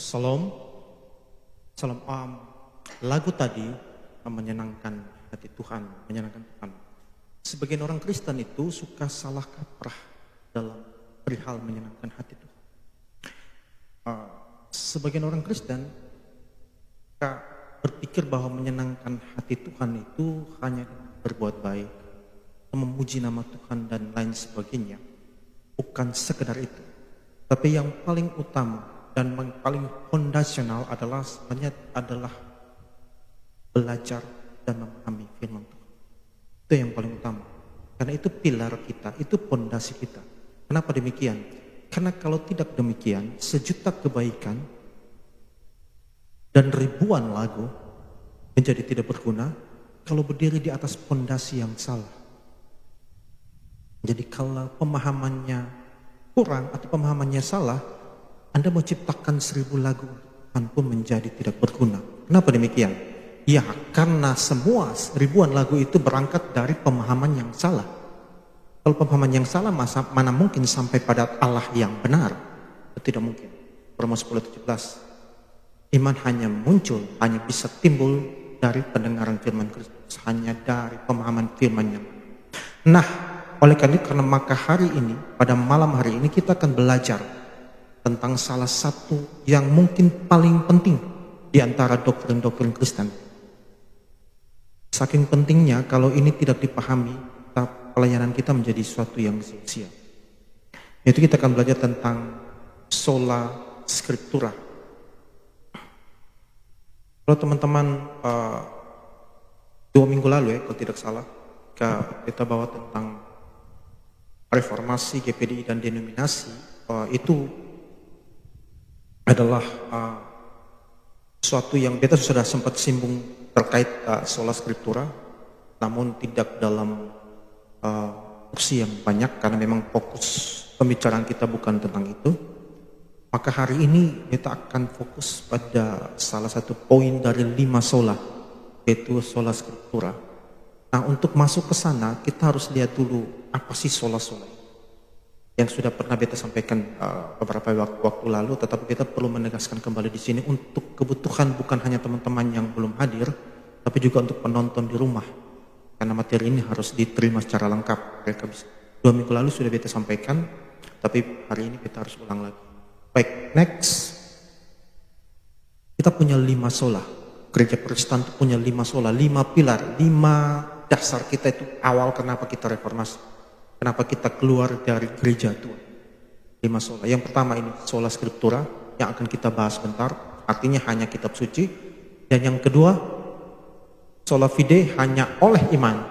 Salam, salam lagu tadi menyenangkan hati Tuhan, menyenangkan Tuhan. Sebagian orang Kristen itu suka salah kaprah dalam perihal menyenangkan hati Tuhan. Sebagian orang Kristen suka berpikir bahwa menyenangkan hati Tuhan itu hanya berbuat baik, memuji nama Tuhan dan lain sebagainya. Bukan sekedar itu, tapi yang paling utama dan yang paling fondasional adalah sebenarnya adalah belajar dan memahami firman Tuhan. Itu yang paling utama. Karena itu pilar kita, itu fondasi kita. Kenapa demikian? Karena kalau tidak demikian, sejuta kebaikan dan ribuan lagu menjadi tidak berguna kalau berdiri di atas fondasi yang salah. Jadi kalau pemahamannya kurang atau pemahamannya salah, Anda mau ciptakan 1000 lagu Tuhan pun menjadi tidak berguna. Kenapa demikian? Ya, karena semua ribuan lagu itu berangkat dari pemahaman yang salah. Kalau pemahaman yang salah, mana mungkin sampai pada Allah yang benar? Tidak mungkin. Roma 10:17. Iman hanya muncul, hanya bisa timbul dari pendengaran firman Kristus, hanya dari pemahaman firman-Nya. Nah, oleh karena itu, karena maka hari ini, pada malam hari ini kita akan belajar tentang salah satu yang mungkin paling penting di antara doktrin-doktrin Kristen. Saking pentingnya, kalau ini tidak dipahami, pelayanan kita menjadi sesuatu yang sia-sia. Yaitu kita akan belajar tentang sola scriptura. Kalau teman-teman 2 minggu lalu kalau tidak salah, kita bawa tentang reformasi, GPDI dan denominasi, itu adalah sesuatu yang kita sudah sempat singgung terkait sola scriptura, namun tidak dalam opsi yang banyak karena memang fokus pembicaraan kita bukan tentang itu. Maka hari ini kita akan fokus pada salah satu poin dari 5 sola, yaitu sola scriptura. Nah, untuk masuk ke sana kita harus lihat dulu apa sih sola-sola yang sudah pernah beta sampaikan beberapa waktu lalu, tetapi kita perlu menegaskan kembali di sini untuk kebutuhan bukan hanya teman-teman yang belum hadir, tapi juga untuk penonton di rumah, karena materi ini harus diterima secara lengkap. Mereka bisa 2 minggu lalu sudah beta sampaikan, tapi hari ini kita harus ulang lagi. Baik, next. Kita punya 5 sola. Gereja Protestan punya 5 sola, 5 pilar, 5 dasar kita itu awal kenapa kita reformasi. Kenapa kita keluar dari gereja Tuhan? 5 sola. Yang pertama ini sola scriptura yang akan kita bahas bentar. Artinya hanya kitab suci. Dan yang kedua sola fide hanya oleh iman.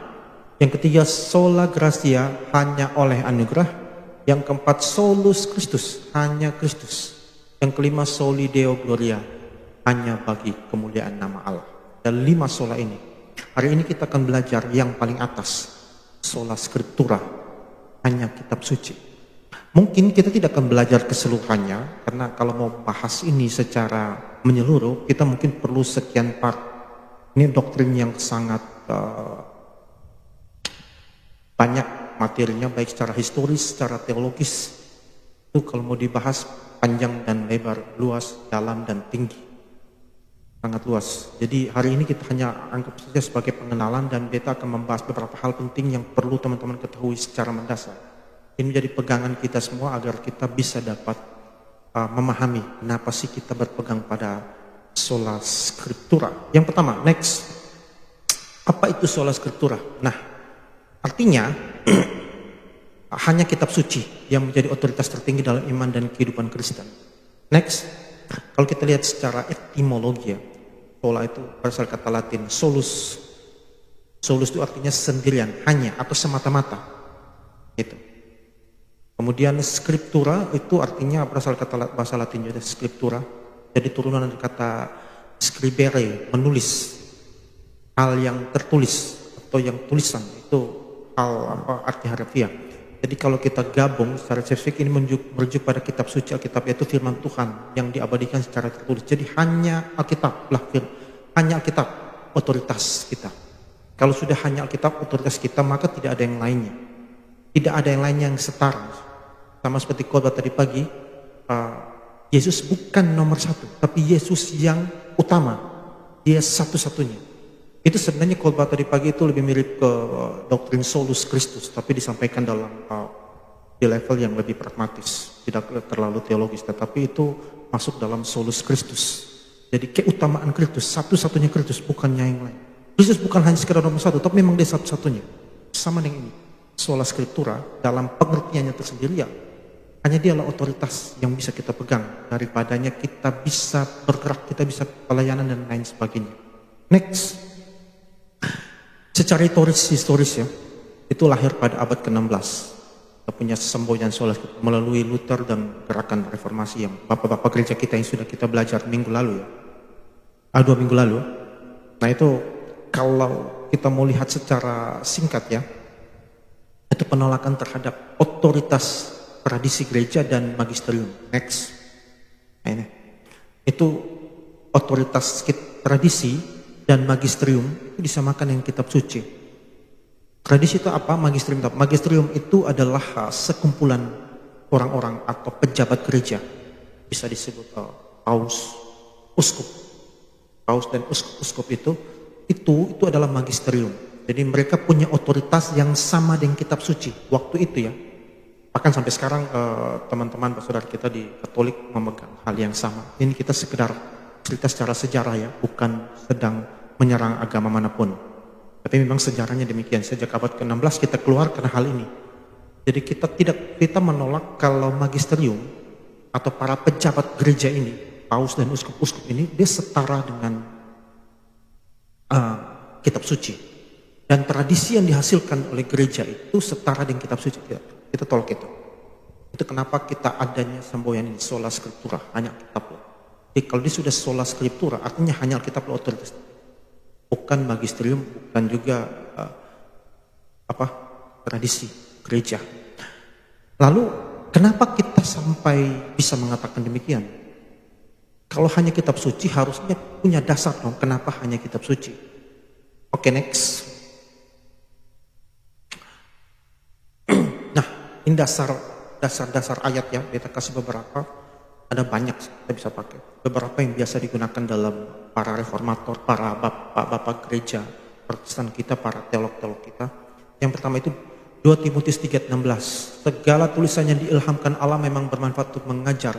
Yang ketiga sola gratia hanya oleh anugerah. Yang keempat solus Christus, hanya Kristus. Yang kelima soli deo gloria, hanya bagi kemuliaan nama Allah. Dan 5 sola ini. Hari ini kita akan belajar yang paling atas, sola scriptura, hanya kitab suci. Mungkin kita tidak akan belajar keseluruhannya, karena kalau mau bahas ini secara menyeluruh, kita mungkin perlu sekian part. Ini doktrin yang sangat banyak materinya, baik secara historis, secara teologis. Itu kalau mau dibahas panjang dan lebar, luas, dalam dan tinggi. Sangat luas. Jadi hari ini kita hanya anggap saja sebagai pengenalan, dan beta akan membahas beberapa hal penting yang perlu teman-teman ketahui secara mendasar. Ini menjadi pegangan kita semua agar kita bisa dapat memahami kenapa sih kita berpegang pada sola scriptura. Yang pertama, next. Apa itu sola scriptura? Nah, artinya hanya kitab suci yang menjadi otoritas tertinggi dalam iman dan kehidupan Kristen. Next, kalau kita lihat secara etimologi, sola itu berasal kata Latin solus. Solus itu artinya sendirian, hanya atau semata-mata. Itu. Kemudian scriptura itu artinya berasal kata bahasa Latin juga scriptura. Jadi turunan dari kata scribere, menulis. Hal yang tertulis atau yang tulisan, itu hal arti harfiah. Jadi kalau kita gabung secara spesifik, ini merujuk pada kitab suci Alkitab, yaitu firman Tuhan yang diabadikan secara tertulis. Jadi hanya Alkitab lah, hanya Alkitab otoritas kita. Kalau sudah hanya Alkitab otoritas kita, maka tidak ada yang lainnya. Tidak ada yang lainnya yang setara. Sama seperti khotbah tadi pagi, Yesus bukan nomor satu, tapi Yesus yang utama. Dia satu-satunya. Itu sebenarnya khotbah tadi pagi itu lebih mirip ke doktrin solus Christus, tapi disampaikan dalam di level yang lebih pragmatis, tidak terlalu teologis, tetapi itu masuk dalam solus Christus. Jadi keutamaan Kristus, satu-satunya Kristus, bukannya yang lain. Kristus bukan hanya sekedar nomor satu, tapi memang dia satu-satunya. Sama dengan ini, sola scriptura dalam pengertiannya tersendiri ya, hanya dialah otoritas yang bisa kita pegang. Daripadanya kita bisa bergerak, kita bisa pelayanan dan lain sebagainya. Next, secara historis ya, itu lahir pada abad ke-16. Kita punya semboyan sola scriptura melalui Luther dan gerakan reformasi yang bapak-bapak gereja kita yang sudah kita belajar minggu lalu ya. 2 minggu lalu. Nah itu kalau kita mau lihat secara singkat ya, itu penolakan terhadap otoritas tradisi gereja dan magisterium. Next. Nah, ini. Itu otoritas tradisi dan magisterium itu disamakan dengan kitab suci. Tradisi itu apa? Magisterium itu apa? Magisterium itu adalah sekumpulan orang-orang atau pejabat gereja. Bisa disebut paus, uskup. Paus dan uskup itu adalah magisterium. Jadi mereka punya otoritas yang sama dengan kitab suci waktu itu ya. Bahkan sampai sekarang teman-teman saudara kita di Katolik memegang hal yang sama. Ini kita sekedar cerita secara sejarah ya, bukan sedang menyerang agama manapun. Tapi memang sejarahnya demikian. Sejak abad ke-16 kita keluar karena hal ini. Jadi kita menolak kalau magisterium atau para pejabat gereja ini, paus dan uskup-uskup ini, dia setara dengan kitab suci. Dan tradisi yang dihasilkan oleh gereja itu setara dengan kitab suci. Kita tolak itu. Itu kenapa kita adanya semboyan ini, sola scriptura, hanya kitab. Jadi kalau dia sudah sola scriptura, artinya hanya kitab otoritas. Bukan magisterium, bukan juga tradisi gereja. Lalu kenapa kita sampai bisa mengatakan demikian? Kalau hanya kitab suci harusnya punya dasar dong. Kenapa hanya kitab suci? Oke, next. Nah, ini dasar ayat ya. Kita kasih beberapa. Ada banyak kita bisa pakai. Beberapa yang biasa digunakan dalam para reformator, para bapak gereja Protestan kita, para teolog-teolog kita. Yang pertama itu 2 Timotius 3:16. Segala tulisan yang diilhamkan Allah memang bermanfaat untuk mengajar,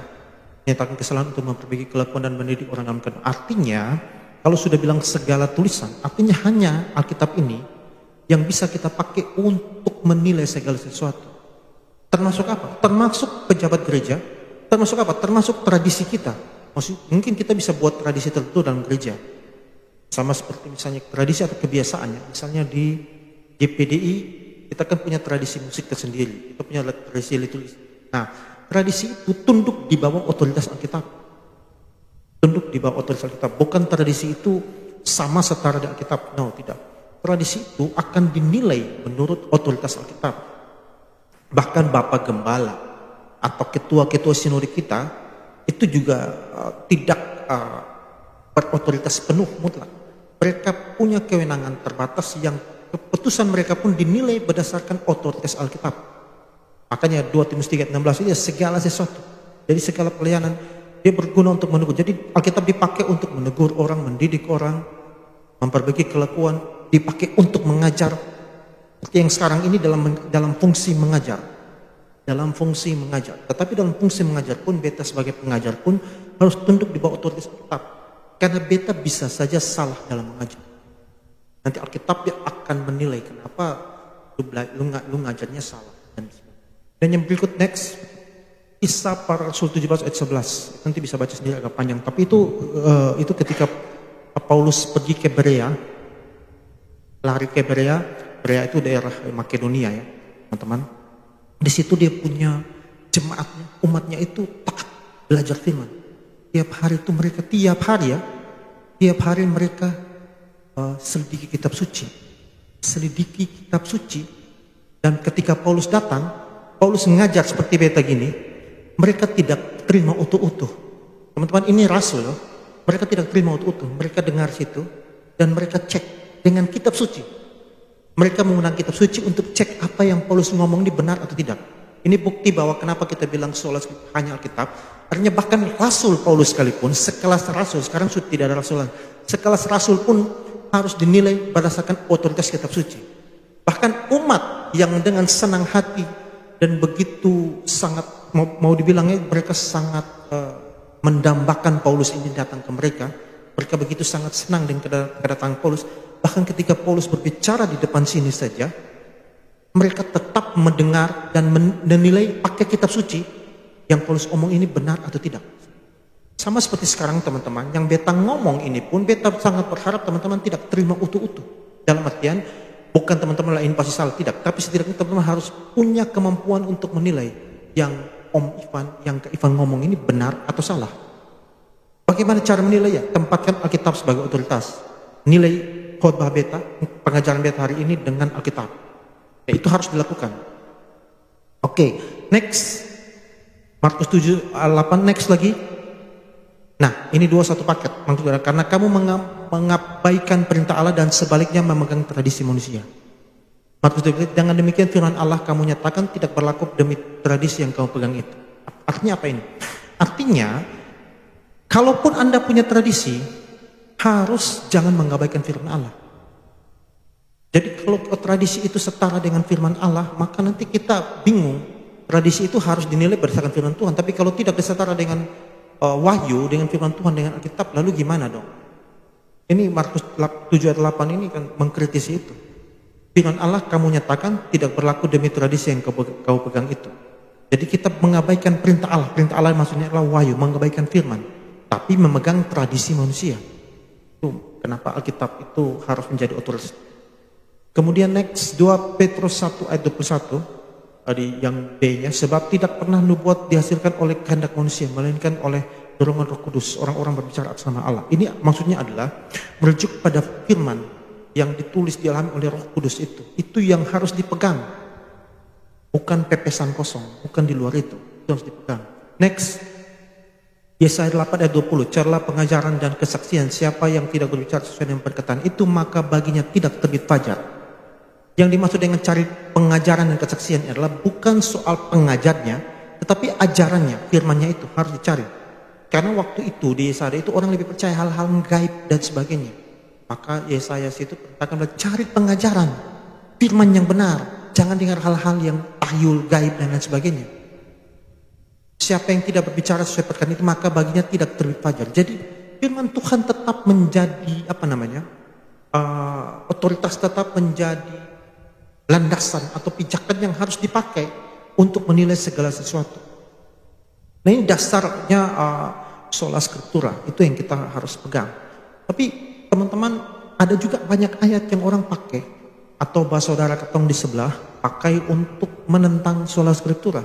menyatakan kesalahan, untuk memperbaiki kelakuan dan mendidik orang dalam kebenaran. Artinya, kalau sudah bilang segala tulisan, artinya hanya Alkitab ini yang bisa kita pakai untuk menilai segala sesuatu. Termasuk apa? Termasuk pejabat gereja. Termasuk apa? Termasuk tradisi kita. Mungkin kita bisa buat tradisi tertentu dalam gereja. Sama seperti misalnya tradisi atau kebiasaannya. Misalnya di GPDI, kita kan punya tradisi musik tersendiri. Kita punya tradisi liturgi. Nah, tradisi itu tunduk di bawah otoritas Alkitab. Tunduk di bawah otoritas Alkitab. Bukan tradisi itu sama setara dengan Alkitab. No, tidak. Tradisi itu akan dinilai menurut otoritas Alkitab. Bahkan Bapak Gembala atau ketua-ketua sinode kita itu juga tidak berotoritas penuh mutlak. Mereka punya kewenangan terbatas yang keputusan mereka pun dinilai berdasarkan otoritas Alkitab. Makanya 2 Timotius 3:16 ini segala sesuatu. Jadi segala pelayanan dia berguna untuk menegur. Jadi Alkitab dipakai untuk menegur orang, mendidik orang, memperbaiki kelakuan, dipakai untuk mengajar. Seperti yang sekarang ini dalam fungsi mengajar. Dalam fungsi mengajar. Tetapi dalam fungsi mengajar pun, beta sebagai pengajar pun harus tunduk di bawah otoritas Alkitab. Karena beta bisa saja salah dalam mengajar. Nanti Alkitab dia akan menilai kenapa lu ngajarnya salah. Dan yang berikut next, Kisah Para Rasul 17 ayat 11. Nanti bisa baca sendiri agak panjang. Tapi itu ketika Paulus pergi ke Berea, lari ke Berea. Berea itu daerah Makedonia ya, teman-teman. Di situ dia punya jemaatnya, umatnya itu taat belajar firman. Tiap hari mereka selidiki kitab suci. Dan ketika Paulus datang, Paulus mengajar seperti beta gini, mereka tidak terima utuh-utuh. Teman-teman, ini rasul loh. Mereka tidak terima utuh-utuh. Mereka dengar situ dan mereka cek dengan kitab suci. Mereka menggunakan kitab suci untuk cek apa yang Paulus ngomong ini benar atau tidak. Ini bukti bahwa kenapa kita bilang sola scriptura hanya Alkitab. Artinya bahkan Rasul Paulus sekalipun, sekelas Rasul, sekarang sudah tidak ada Rasul, sekelas Rasul pun harus dinilai berdasarkan otoritas kitab suci. Bahkan umat yang dengan senang hati dan begitu sangat, mau dibilangnya mereka sangat mendambakan Paulus ini datang ke mereka. Mereka begitu sangat senang dengan kedatangan Paulus. Bahkan ketika Paulus berbicara di depan sini saja, mereka tetap mendengar dan menilai pakai kitab suci yang Paulus omong ini benar atau tidak. Sama seperti sekarang teman-teman, yang beta ngomong ini pun beta sangat berharap teman-teman tidak terima utuh-utuh. Dalam artian, bukan teman-teman lain pasti salah, tidak. Tapi setidaknya teman-teman harus punya kemampuan untuk menilai yang Om Ivan, yang Kak Ivan ngomong ini benar atau salah. Bagaimana cara menilai ya? Tempatkan Alkitab sebagai otoritas. Nilai khotbah beta, pengajaran beta hari ini dengan Alkitab. Ya, itu harus dilakukan. Oke, next. Markus 7:8, next lagi. Nah, ini dua satu paket. Maksudnya karena kamu mengabaikan perintah Allah dan sebaliknya memegang tradisi manusia. Markus 7, dengan demikian firman Allah kamu nyatakan tidak berlaku demi tradisi yang kamu pegang itu. Artinya apa ini? Artinya, kalaupun Anda punya tradisi, harus jangan mengabaikan firman Allah. Jadi kalau tradisi itu setara dengan firman Allah, maka nanti kita bingung. Tradisi itu harus dinilai berdasarkan firman Tuhan. Tapi kalau tidak setara dengan wahyu, dengan firman Tuhan, dengan Alkitab, lalu gimana dong? Ini Markus 7:8 ini kan mengkritisi itu. Firman Allah kamu nyatakan tidak berlaku demi tradisi yang kau pegang itu. Jadi kita mengabaikan perintah Allah. Perintah Allah maksudnya adalah wahyu, mengabaikan firman. Tapi memegang tradisi manusia. Itu kenapa Alkitab itu harus menjadi otoritas. Kemudian next 2 Petrus 1 ayat 21. Tadi yang B-nya, sebab tidak pernah nubuat dihasilkan oleh kehendak manusia, melainkan oleh dorongan Roh Kudus, orang-orang berbicara atas nama Allah. Ini maksudnya adalah merujuk pada firman yang ditulis dialami oleh Roh Kudus itu yang harus dipegang, bukan pepesan kosong, bukan di luar itu harus dipegang. Next, Yesaya 8 ayat 20, carilah pengajaran dan kesaksian, siapa yang tidak berbicara sesuai dengan perkataan itu, maka baginya tidak terbit fajar. Yang dimaksud dengan cari pengajaran dan kesaksian adalah bukan soal pengajarnya, tetapi ajarannya, firmannya itu harus dicari. Karena waktu itu di Yesaya itu orang lebih percaya hal-hal gaib dan sebagainya. Maka Yesaya itu akan cari pengajaran, firman yang benar, jangan dengar hal-hal yang tahyul, gaib dan lain sebagainya. Siapa yang tidak berbicara sesuai perkataan itu, maka baginya tidak terbit fajar. Jadi firman Tuhan tetap menjadi otoritas, tetap menjadi landasan atau pijakan yang harus dipakai untuk menilai segala sesuatu. Nah ini dasarnya sola scriptura, itu yang kita harus pegang. Tapi teman-teman, ada juga banyak ayat yang orang pakai, atau bahasa saudara ketong di sebelah pakai untuk menentang sola scriptura.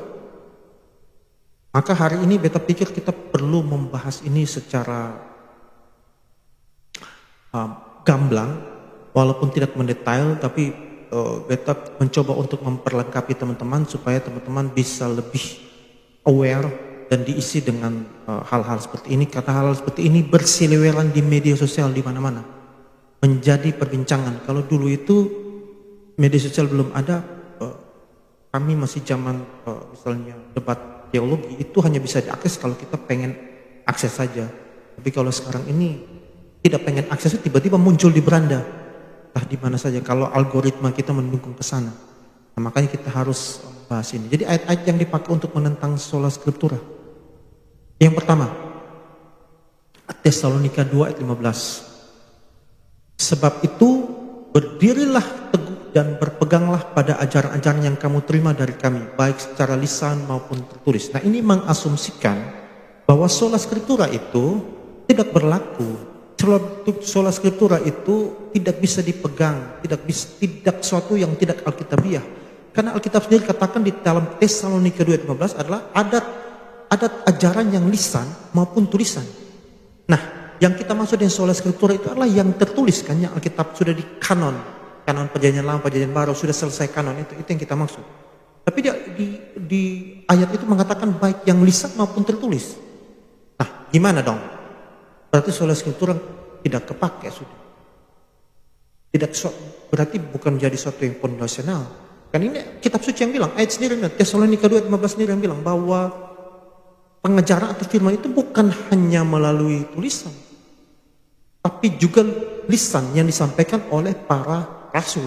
Maka hari ini beta pikir kita perlu membahas ini secara gamblang, walaupun tidak mendetail, tapi beta mencoba untuk memperlengkapi teman-teman supaya teman-teman bisa lebih aware dan diisi dengan hal-hal seperti ini, karena hal-hal seperti ini berseliweran di media sosial di mana-mana, menjadi perbincangan. Kalau dulu itu media sosial belum ada, kami masih zaman misalnya debat teologi itu hanya bisa diakses kalau kita pengen akses saja. Tapi kalau sekarang ini tidak pengen akses, tiba-tiba muncul di beranda, entah di mana saja, kalau algoritma kita mendukung ke sana. Nah, makanya kita harus bahas ini. Jadi ayat-ayat yang dipakai untuk menentang sola scriptura. Yang pertama, Tesalonika 2 ayat 15. Sebab itu berdirilah teguh dan berpeganglah pada ajaran-ajaran yang kamu terima dari kami, baik secara lisan maupun tertulis. Nah ini mengasumsikan bahwa sola scriptura itu tidak berlaku. Sola scriptura itu tidak bisa dipegang, tidak suatu yang tidak alkitabiah. Karena Alkitab sendiri katakan di dalam Tesalonika 2:15 adalah adat ajaran yang lisan maupun tulisan. Nah, yang kita maksud dengan sola scriptura itu adalah yang tertulis, kan, yang Alkitab sudah di kanon perjanjian lama, perjanjian baru, sudah selesai kanon, itu yang kita maksud. Tapi di ayat itu mengatakan baik yang lisan maupun tertulis. Nah, gimana dong? Berarti sola scriptura tidak kepake sudah. Berarti bukan menjadi suatu yang fondasional. Kan ini kitab suci yang bilang, ayat sendiri, Tesalonika 2:15 sendiri yang bilang bahwa pengajaran atau firman itu bukan hanya melalui tulisan, tapi juga lisan yang disampaikan oleh para rasul.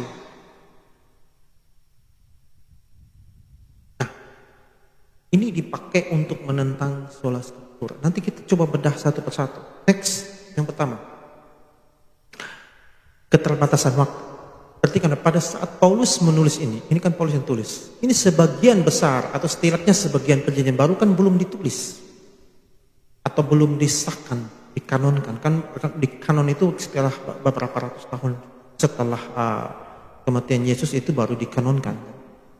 Nah, ini dipakai untuk menentang sola scriptura. Nanti kita coba bedah satu persatu. Teks yang pertama, keterbatasan waktu. Berarti karena pada saat Paulus menulis ini kan Paulus yang tulis. Ini sebagian besar atau setidaknya sebagian perjanjian baru kan belum ditulis atau belum disahkan, dikanonkan. Kan di kanon itu setelah beberapa ratus tahun setelah kematian Yesus itu baru dikanonkan,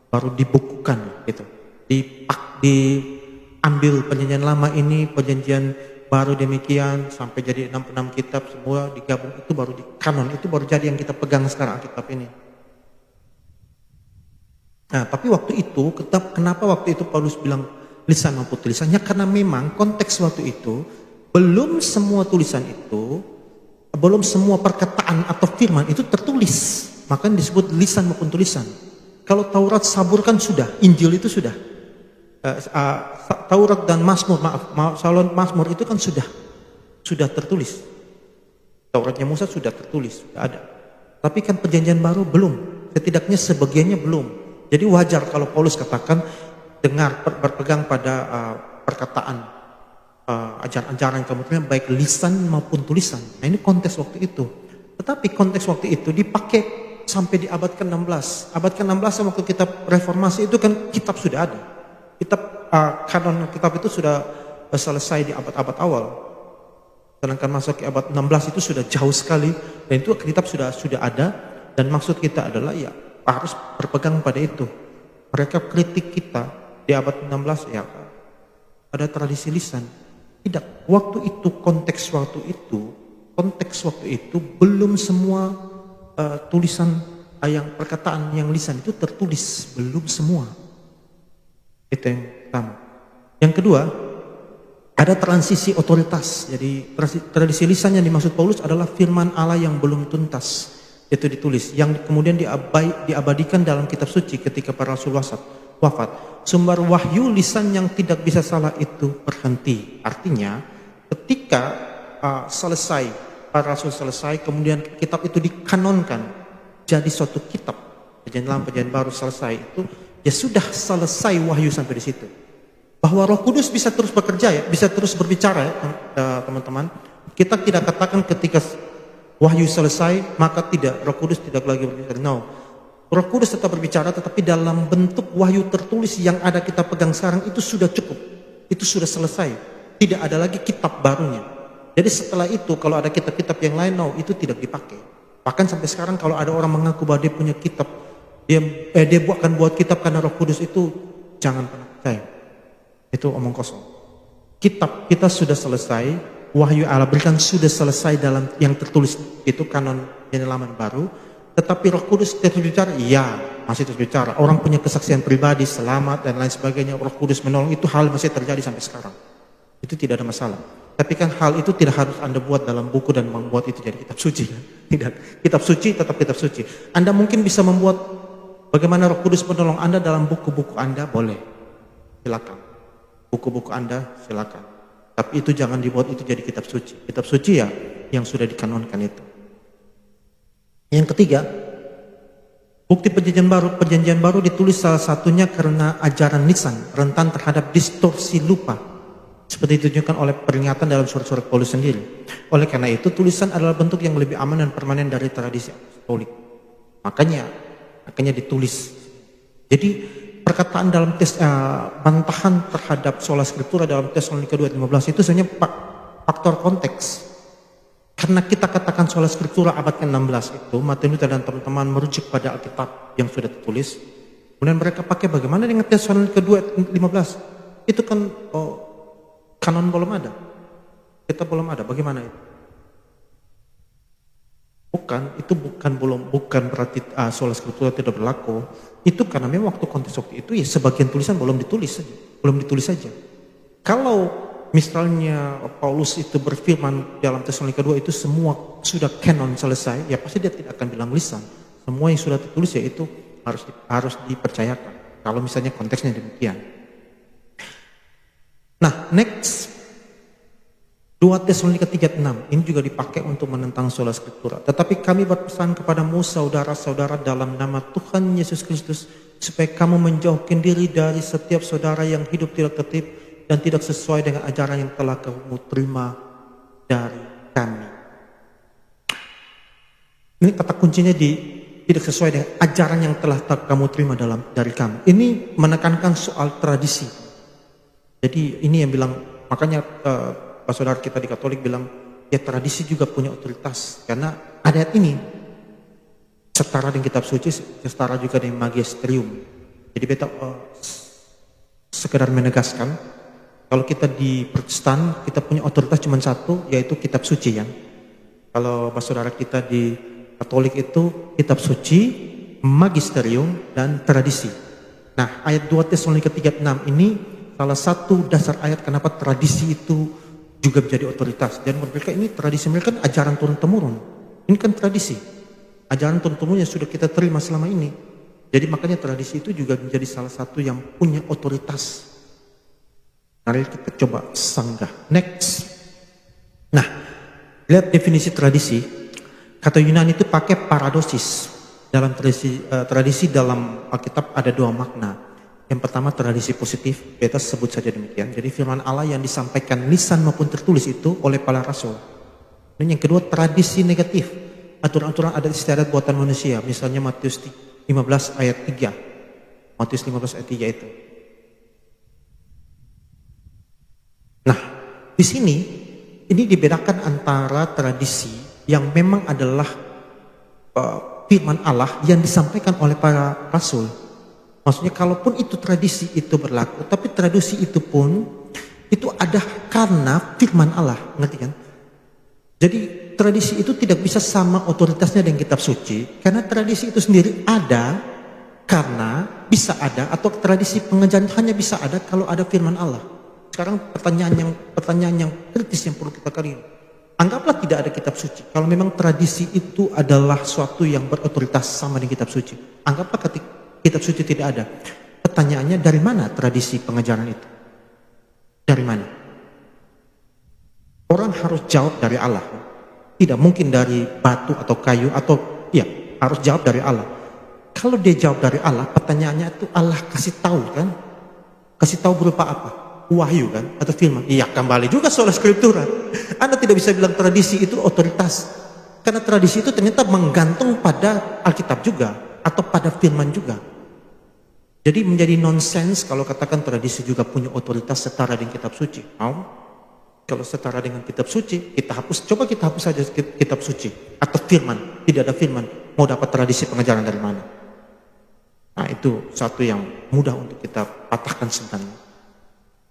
baru dibukukan gitu. Diambil perjanjian lama ini, perjanjian baru demikian sampai jadi 66 kitab semua digabung, itu baru di kanon, itu baru jadi yang kita pegang sekarang kitab ini. Nah, tapi waktu itu kenapa waktu itu Paulus bilang lisan maupun tulisannya? Karena memang konteks waktu itu belum semua tulisan itu, belum semua perkataan atau firman itu tertulis, makanya disebut lisan maupun tulisan. Kalau Taurat Zabur kan sudah, Injil itu sudah. Taurat dan Mazmur, Mazmur itu kan sudah tertulis. Tauratnya Musa sudah tertulis, sudah ada. Tapi kan perjanjian baru belum, setidaknya sebagiannya belum. Jadi wajar kalau Paulus katakan dengar, berpegang pada perkataan ajaran-ajaran kemudian baik lisan maupun tulisan. Nah, ini konteks waktu itu. Tetapi konteks waktu itu dipakai sampai di abad ke-16. Abad ke-16 waktu kitab reformasi itu kan kitab sudah ada. Kanon kitab itu sudah selesai di abad-abad awal. Sedangkan masuk ke abad 16 itu sudah jauh sekali, dan itu kitab sudah ada, dan maksud kita adalah ya harus berpegang pada itu. Mereka kritik kita di abad 16 ya ada tradisi lisan. Tidak, konteks waktu itu belum semua tulisan yang perkataan yang lisan itu tertulis, belum semua. Itu yang pertama. Yang kedua, ada transisi otoritas. Jadi tradisi lisan yang dimaksud Paulus adalah firman Allah yang belum tuntas, itu ditulis, yang kemudian diabadikan dalam kitab suci ketika para rasul wafat. Sumber wahyu lisan yang tidak bisa salah itu berhenti. Artinya ketika selesai, para rasul selesai, kemudian kitab itu dikanonkan jadi suatu kitab, perjanjian lama perjanjian baru selesai, itu ya sudah selesai wahyu sampai di situ. Bahwa Roh Kudus bisa terus bekerja ya, bisa terus berbicara ya, teman-teman. Kita tidak katakan ketika wahyu selesai maka Roh Kudus tidak lagi berbicara. No. Roh Kudus tetap berbicara, tetapi dalam bentuk wahyu tertulis yang ada kita pegang sekarang itu sudah cukup. Itu sudah selesai. Tidak ada lagi kitab barunya. Jadi setelah itu kalau ada kitab-kitab yang lain, no, itu tidak dipakai. Bahkan sampai sekarang kalau ada orang mengaku bahwa dia punya kitab, dia akan buat kitab karena Roh Kudus, itu jangan pernah percaya. Itu omong kosong. Kitab kita sudah selesai, wahyu Allah berikan sudah selesai dalam yang tertulis itu kanon penyelaman baru. Tetapi Roh Kudus terus bicara, iya masih terus bicara. Orang punya kesaksian pribadi, selamat dan lain sebagainya, Roh Kudus menolong, itu hal masih terjadi sampai sekarang. Itu tidak ada masalah. Tapi kan hal itu tidak harus Anda buat dalam buku dan membuat itu jadi kitab suci. Tidak. Kitab suci tetap kitab suci. Anda mungkin bisa membuat bagaimana Roh Kudus menolong Anda dalam buku-buku Anda, boleh. Silakan. Buku-buku Anda silakan. Tapi itu jangan dibuat itu jadi kitab suci. Kitab suci ya yang sudah dikanonkan itu. Yang ketiga, bukti perjanjian baru ditulis salah satunya karena ajaran lisan rentan terhadap distorsi lupa. Seperti ditunjukkan oleh peringatan dalam surat-surat Paulus sendiri. Oleh karena itu, tulisan adalah bentuk yang lebih aman dan permanen dari tradisi apostolik. Makanya ditulis. Jadi perkataan dalam bantahan terhadap sola scriptura dalam Tesalonika 2:15 itu sebenarnya faktor konteks. Karena kita katakan sola scriptura abad ke-16 itu, Martin Luther dan teman-teman merujuk pada Alkitab yang sudah tertulis. Kemudian mereka pakai bagaimana dengan Tesalonika 2:15? Itu kan kanon belum ada. Kita belum ada. Bagaimana itu? Bukan berarti sola scriptura tidak berlaku. Itu karena memang waktu konteks waktu itu ya sebagian tulisan belum ditulis saja. Kalau misalnya Paulus itu berfirman dalam Tesalonika 2 itu semua sudah canon selesai, ya pasti dia tidak akan bilang lisan. Semua yang sudah tertulis ya itu harus dipercayakan. Kalau misalnya konteksnya demikian. Nah, next 2 Tesalonika 3:6 ini juga dipakai untuk menentang sola scriptura. Tetapi kami berpesan kepadamu saudara-saudara dalam nama Tuhan Yesus Kristus supaya kamu menjauhkan diri dari setiap saudara yang hidup tidak tertib dan tidak sesuai dengan ajaran yang telah kamu terima dari kami. Ini kata kuncinya di tidak sesuai dengan ajaran yang telah kamu terima dari kami. Ini menekankan soal tradisi. Jadi ini yang bilang, makanya saudara kita di Katolik bilang, ya tradisi juga punya otoritas. Karena ayat ini setara dengan kitab suci, setara juga dengan magisterium. Jadi beta sekedar menegaskan, kalau kita di Protestan, kita punya otoritas cuma satu, yaitu kitab suci ya. Kalau saudara kita di Katolik itu kitab suci, magisterium, dan tradisi. Nah, ayat 2 Tesalonika 3:6 ini salah satu dasar ayat kenapa tradisi itu juga menjadi otoritas. Dan mereka ini tradisi mereka kan ajaran turun-temurun. Ini kan tradisi. Ajaran turun-temurun yang sudah kita terima selama ini. Jadi makanya tradisi itu juga menjadi salah satu yang punya otoritas. Mari kita coba sanggah. Next. Nah, lihat definisi tradisi. Kata Yunani itu pakai paradosis. Dalam tradisi dalam Alkitab ada 2 makna. Yang pertama tradisi positif, beta sebut saja demikian. Jadi firman Allah yang disampaikan lisan maupun tertulis itu oleh para rasul. Dan yang kedua tradisi negatif. Aturan-aturan adat istiadat buatan manusia. Misalnya Matius 15 ayat 3. Matius 15 ayat 3 itu. Nah, di sini ini dibedakan antara tradisi yang memang adalah firman Allah yang disampaikan oleh para rasul. Maksudnya kalaupun itu tradisi itu berlaku, tapi tradisi itu pun itu ada karena firman Allah, ngerti kan? Jadi tradisi itu tidak bisa sama otoritasnya dengan kitab suci, karena tradisi itu sendiri ada karena bisa ada, atau tradisi pengajaran hanya bisa ada kalau ada firman Allah. Sekarang pertanyaan yang kritis yang perlu kita kali. Anggaplah tidak ada kitab suci. Kalau memang tradisi itu adalah suatu yang berotoritas sama dengan kitab suci. Anggaplah ketika kitab suci tidak ada. Pertanyaannya, dari mana tradisi pengajaran itu? Dari mana? Orang harus jawab dari Allah. Tidak mungkin dari batu atau kayu atau harus jawab dari Allah. Kalau dia jawab dari Allah, pertanyaannya itu Allah kasih tahu kan? Kasih tahu berupa apa? Wahyu kan? Atau firman? Iya, kembali juga soal skriptura. Anda tidak bisa bilang tradisi itu otoritas. Karena tradisi itu ternyata menggantung pada Alkitab juga. Atau pada firman juga. Jadi menjadi nonsens kalau katakan tradisi juga punya otoritas setara dengan kitab suci. Kalau setara dengan kitab suci, kita hapus. Coba kita hapus saja kitab suci. Atau firman. Tidak ada firman. Mau dapat tradisi pengajaran dari mana? Nah, itu satu yang mudah untuk kita patahkan sebenarnya.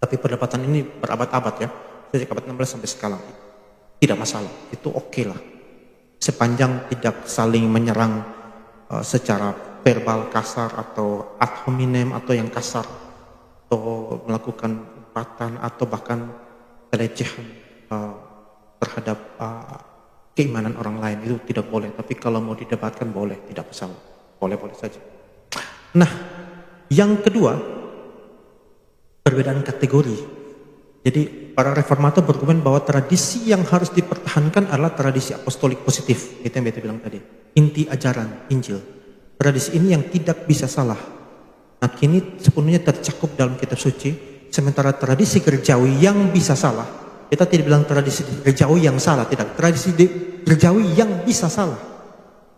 Tapi perdebatan ini berabad-abad ya. Sejak abad 16 sampai sekarang. Tidak masalah. Itu oke lah. Sepanjang tidak saling menyerang secara verbal kasar atau ad hominem atau yang kasar. Atau melakukan umpatan atau bahkan pelecehan terhadap keimanan orang lain. Itu tidak boleh. Tapi kalau mau didebatkan boleh. Tidak masalah. Boleh-boleh saja. Nah, yang kedua, perbedaan kategori. Jadi para reformator berargumen bahwa tradisi yang harus dipertahankan adalah tradisi apostolik positif. Itu yang beta bilang tadi. Inti ajaran Injil. Tradisi ini yang tidak bisa salah. Nah, kini sepenuhnya tercakup dalam kitab suci. Sementara tradisi gerejawi yang bisa salah. Kita tidak bilang tradisi gerejawi yang salah. Tidak. Tradisi gerejawi yang bisa salah.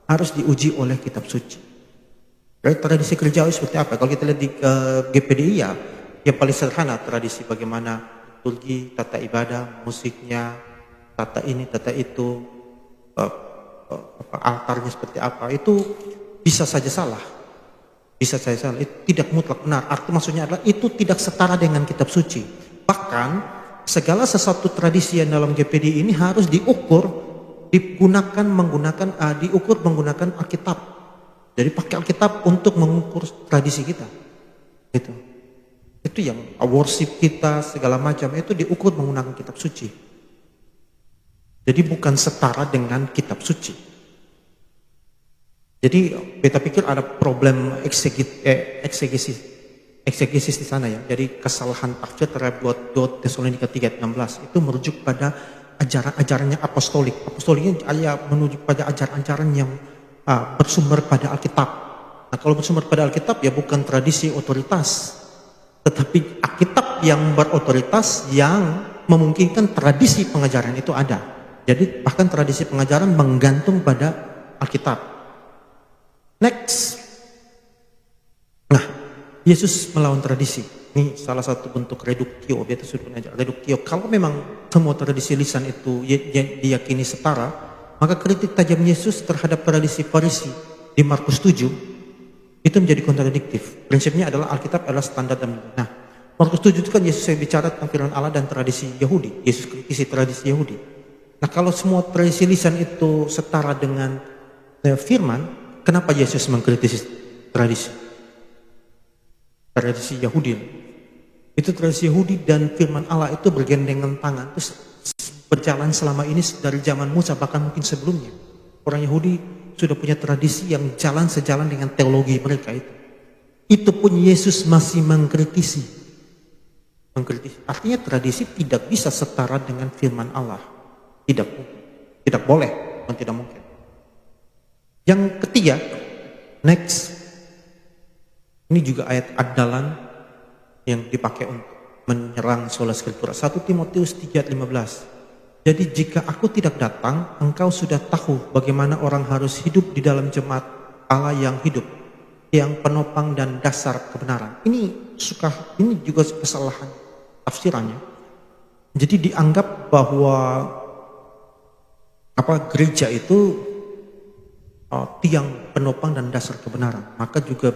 Harus diuji oleh kitab suci. Tradisi gerejawi seperti apa? Kalau kita lihat di GPDI ya. Yang paling sederhana tradisi bagaimana liturgi, tata ibadah, musiknya, tata ini, tata itu, altarnya seperti apa, itu bisa saja salah. Bisa saja salah, itu tidak mutlak benar. Arti maksudnya adalah itu tidak setara dengan kitab suci. Bahkan segala sesuatu tradisi yang dalam GPD ini harus diukur menggunakan Alkitab. Jadi pakai Alkitab untuk mengukur tradisi kita. Gitu. Itu yang worship kita segala macam itu diukur menggunakan kitab suci. Jadi bukan setara dengan kitab suci. Jadi beta pikir ada problem eksegesis di sana ya. Jadi kesalahan tafsir terhadap 2 Tesalonika 3:16 itu merujuk pada ajaran-ajarannya apostolik. Apostoliknya menuju pada ajaran-ajaran yang bersumber pada Alkitab. Nah, kalau bersumber pada Alkitab ya bukan tradisi otoritas, tetapi Alkitab yang berotoritas yang memungkinkan tradisi pengajaran itu ada. Jadi bahkan tradisi pengajaran menggantung pada Alkitab. Next. Nah, Yesus melawan tradisi. Ini salah satu bentuk reduktio. Beta sudah belajar reduktio. Kalau memang semua tradisi lisan itu diyakini setara, maka kritik tajam Yesus terhadap tradisi Farisi di Markus 7 itu menjadi kontradiktif. Prinsipnya adalah Alkitab adalah standar dan nah, Markus 7 itu kan Yesus yang bicara tentang firman Allah dan tradisi Yahudi. Yesus kritisi tradisi Yahudi. Nah, kalau semua tradisi lisan itu setara dengan firman, kenapa Yesus mengkritisi tradisi Yahudi? Itu tradisi Yahudi dan firman Allah itu bergandengan tangan, terus berjalan selama ini dari zaman Musa bahkan mungkin sebelumnya. Orang Yahudi sudah punya tradisi yang jalan sejalan dengan teologi mereka itu. Itu pun Yesus masih mengkritisi. Artinya tradisi tidak bisa setara dengan firman Allah. Tidak boleh, dan tidak mungkin. Yang ketiga, next. Ini juga ayat andalan yang dipakai untuk menyerang sola scriptura. 1 Timotius 3:15. Jadi jika aku tidak datang, engkau sudah tahu bagaimana orang harus hidup di dalam jemaat Allah yang hidup, yang penopang dan dasar kebenaran. Ini juga kesalahan tafsirannya. Jadi dianggap bahwa gereja itu tiang penopang dan dasar kebenaran. Maka juga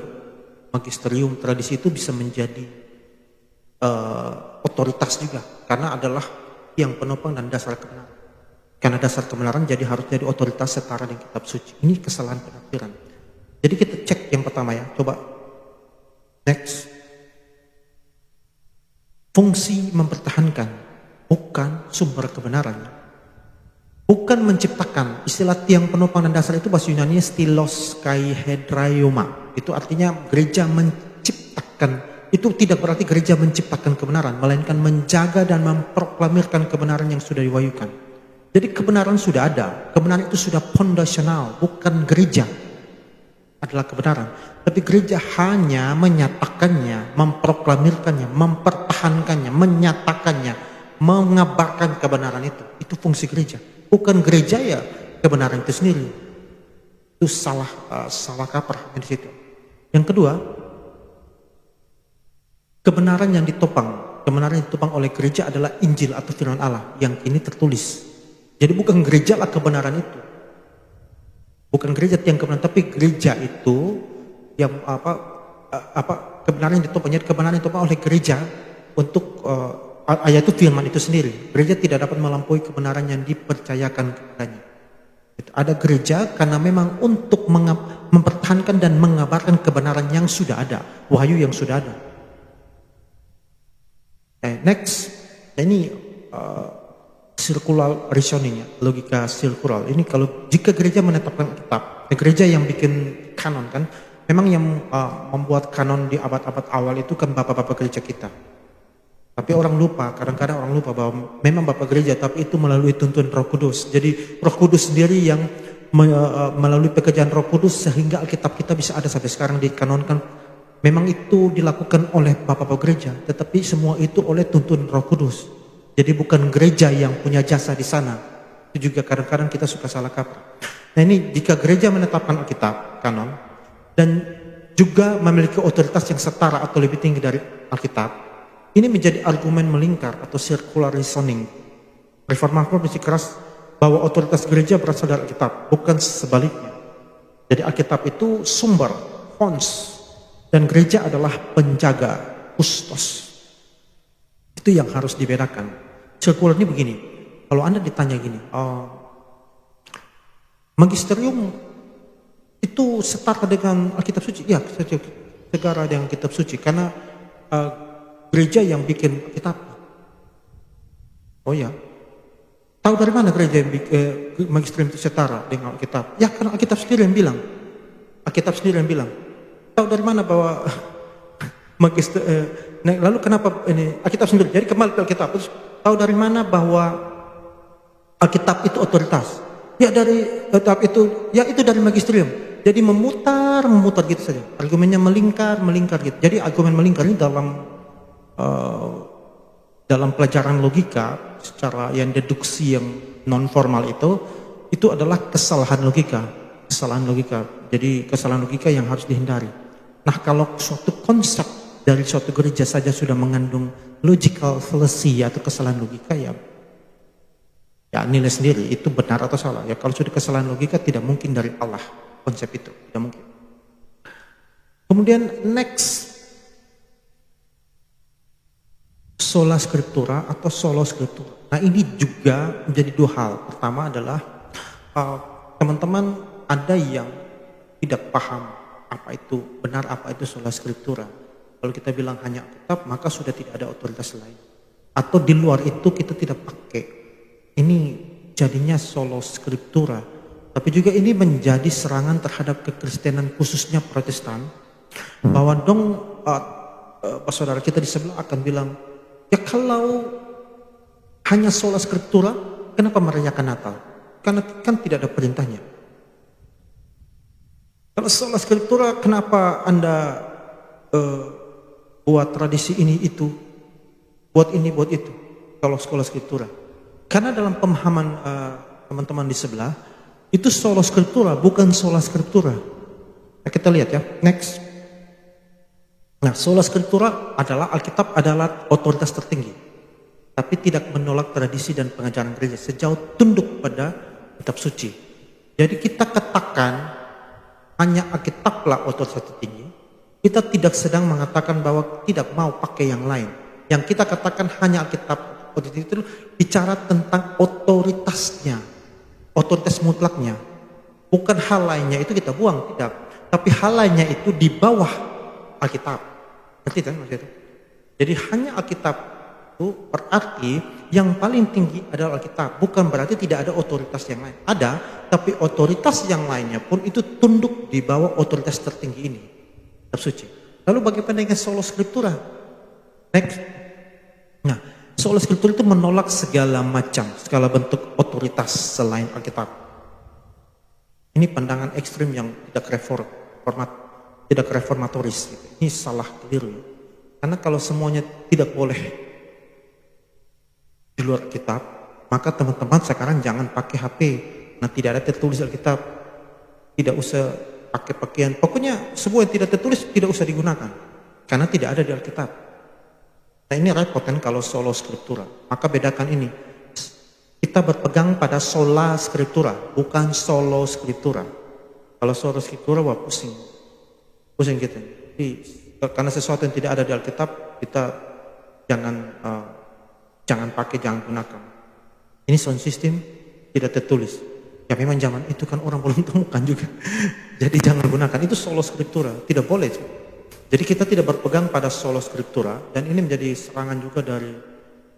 magisterium tradisi itu bisa menjadi otoritas juga, karena adalah yang penopang dan dasar kebenaran. Karena dasar kebenaran jadi harus jadi otoritas setara dengan kitab suci. Ini kesalahan penafsiran. Jadi kita cek yang pertama ya, coba next. Fungsi mempertahankan, bukan sumber kebenarannya. Bukan menciptakan. Istilah tiang penopang dan dasar itu bahasa Yunani stilos kai hedraioma. Itu artinya gereja menciptakan. Itu tidak berarti gereja menciptakan kebenaran, melainkan menjaga dan memproklamirkan kebenaran yang sudah diwahyukan. Jadi kebenaran sudah ada, kebenaran itu sudah fondasional, bukan gereja adalah kebenaran. Tapi gereja hanya menyatakannya, memproklamirkannya, mempertahankannya, menyatakannya, mengabarkan kebenaran itu. Itu fungsi gereja. Bukan gereja ya kebenaran itu sendiri. Itu salah kaprah di situ. Yang kedua, kebenaran yang ditopang oleh gereja adalah Injil atau firman Allah yang kini tertulis. Jadi bukan gereja lah kebenaran itu. Bukan gereja yang kebenaran, tapi gereja itu yang kebenaran yang ditopang. Jadi kebenaran yang ditopang oleh gereja untuk ayat itu firman itu sendiri. Gereja tidak dapat melampaui kebenaran yang dipercayakan kepadanya. Ada gereja karena memang untuk mempertahankan dan mengabarkan kebenaran yang sudah ada, wahyu yang sudah ada. Next, ini circular reasoning, logika circular. Ini kalau jika gereja menetapkan kitab, gereja yang bikin kanon kan, memang yang membuat kanon di abad-abad awal itu kan bapak-bapak gereja kita. Tapi kadang-kadang orang lupa bahwa memang bapak gereja, tapi itu melalui tuntun Roh Kudus. Jadi Roh Kudus sendiri yang melalui pekerjaan Roh Kudus sehingga Alkitab kita bisa ada sampai sekarang dikanonkan. Memang itu dilakukan oleh bapak-bapak gereja, tetapi semua itu oleh tuntun Roh Kudus. Jadi bukan gereja yang punya jasa di sana. Itu juga kadang-kadang kita suka salah kaprah. Nah ini jika gereja menetapkan Alkitab kanon dan juga memiliki otoritas yang setara atau lebih tinggi dari Alkitab, ini menjadi argumen melingkar atau circular reasoning. Reformator bersikeras bahwa otoritas gereja berasal dari Alkitab, bukan sebaliknya. Jadi Alkitab itu sumber, fons, dan gereja adalah penjaga, kustos. Itu yang harus dibedakan. Circular ini begini, kalau Anda ditanya gini, magisterium itu setara dengan Alkitab suci? Ya, setara dengan kitab suci, karena gereja yang bikin Alkitab. Oh ya, tahu dari mana gereja yang bikin magisterium itu setara dengan Alkitab? Ya karena Alkitab sendiri yang bilang. Alkitab sendiri yang bilang. Tahu dari mana bahwa magister? Lalu kenapa ini Alkitab sendiri? Jadi kembali ke Alkitab. Terus tahu dari mana bahwa Alkitab itu otoritas? Ya dari Alkitab itu, ya itu dari magisterium. Jadi memutar gitu saja. Argumennya melingkar gitu. Jadi argumen melingkar ini dalam pelajaran logika secara yang deduksi yang non formal itu adalah kesalahan logika. Jadi kesalahan logika yang harus dihindari. Nah, kalau suatu konsep dari suatu gereja saja sudah mengandung logical fallacy atau kesalahan logika, ya nilai sendiri itu benar atau salah. Ya kalau sudah kesalahan logika tidak mungkin dari Allah konsep itu, tidak mungkin. Kemudian next, sola scriptura atau solo scriptura. Nah, ini juga menjadi dua hal. Pertama adalah teman-teman ada yang tidak paham apa itu benar, apa itu sola scriptura. Kalau kita bilang hanya Alkitab, maka sudah tidak ada otoritas lain. Atau di luar itu kita tidak pakai. Ini jadinya solo scriptura. Tapi juga ini menjadi serangan terhadap kekristenan, khususnya Protestan. Bahwa saudara kita di sebelah akan bilang, ya kalau hanya sola scriptura, kenapa merayakan Natal? Karena kan tidak ada perintahnya. Kalau sola scriptura, kenapa Anda buat tradisi ini itu, buat ini buat itu? Kalau sola scriptura, karena dalam pemahaman teman-teman di sebelah itu sola scriptura, bukan sola scriptura. Nah, kita lihat ya, next. Nah, sola scriptura adalah Alkitab adalah otoritas tertinggi, tapi tidak menolak tradisi dan pengajaran gereja sejauh tunduk pada kitab suci. Jadi kita katakan hanya Alkitablah otoritas tertinggi. Kita tidak sedang mengatakan bahwa tidak mau pakai yang lain. Yang kita katakan hanya Alkitab itu bicara tentang otoritasnya, otoritas mutlaknya. Bukan hal lainnya itu kita buang, tidak. Tapi hal lainnya itu di bawah Alkitab. Ngerti kan maksud itu? Jadi hanya Alkitab itu berarti yang paling tinggi adalah Alkitab. Bukan berarti tidak ada otoritas yang lain. Ada, tapi otoritas yang lainnya pun itu tunduk di bawah otoritas tertinggi ini, kitab suci. Lalu bagaimana dengan sola scriptura? Next. Nah, sola scriptura itu menolak segala bentuk otoritas selain Alkitab. Ini pandangan ekstrim yang tidak reformatoris. Gitu. Ini salah, keliru. Karena kalau semuanya tidak boleh di luar Alkitab, maka teman-teman sekarang jangan pakai HP. Nah, tidak ada tertulis Alkitab, tidak usah pakai pakaian. Pokoknya semua yang tidak tertulis tidak usah digunakan, karena tidak ada di Alkitab. Nah, ini repot kan kalau sola scriptura. Maka bedakan ini. Kita berpegang pada sola scriptura, bukan solo scriptura. Kalau solo scriptura, wah pusing kita. Jadi, karena sesuatu yang tidak ada di Alkitab, kita jangan pakai, jangan gunakan. Ini sound system tidak tertulis. Ya memang zaman itu kan orang belum temukan juga. Jadi jangan gunakan. Itu solo scriptura, tidak boleh. Jadi kita tidak berpegang pada solo scriptura, dan ini menjadi serangan juga dari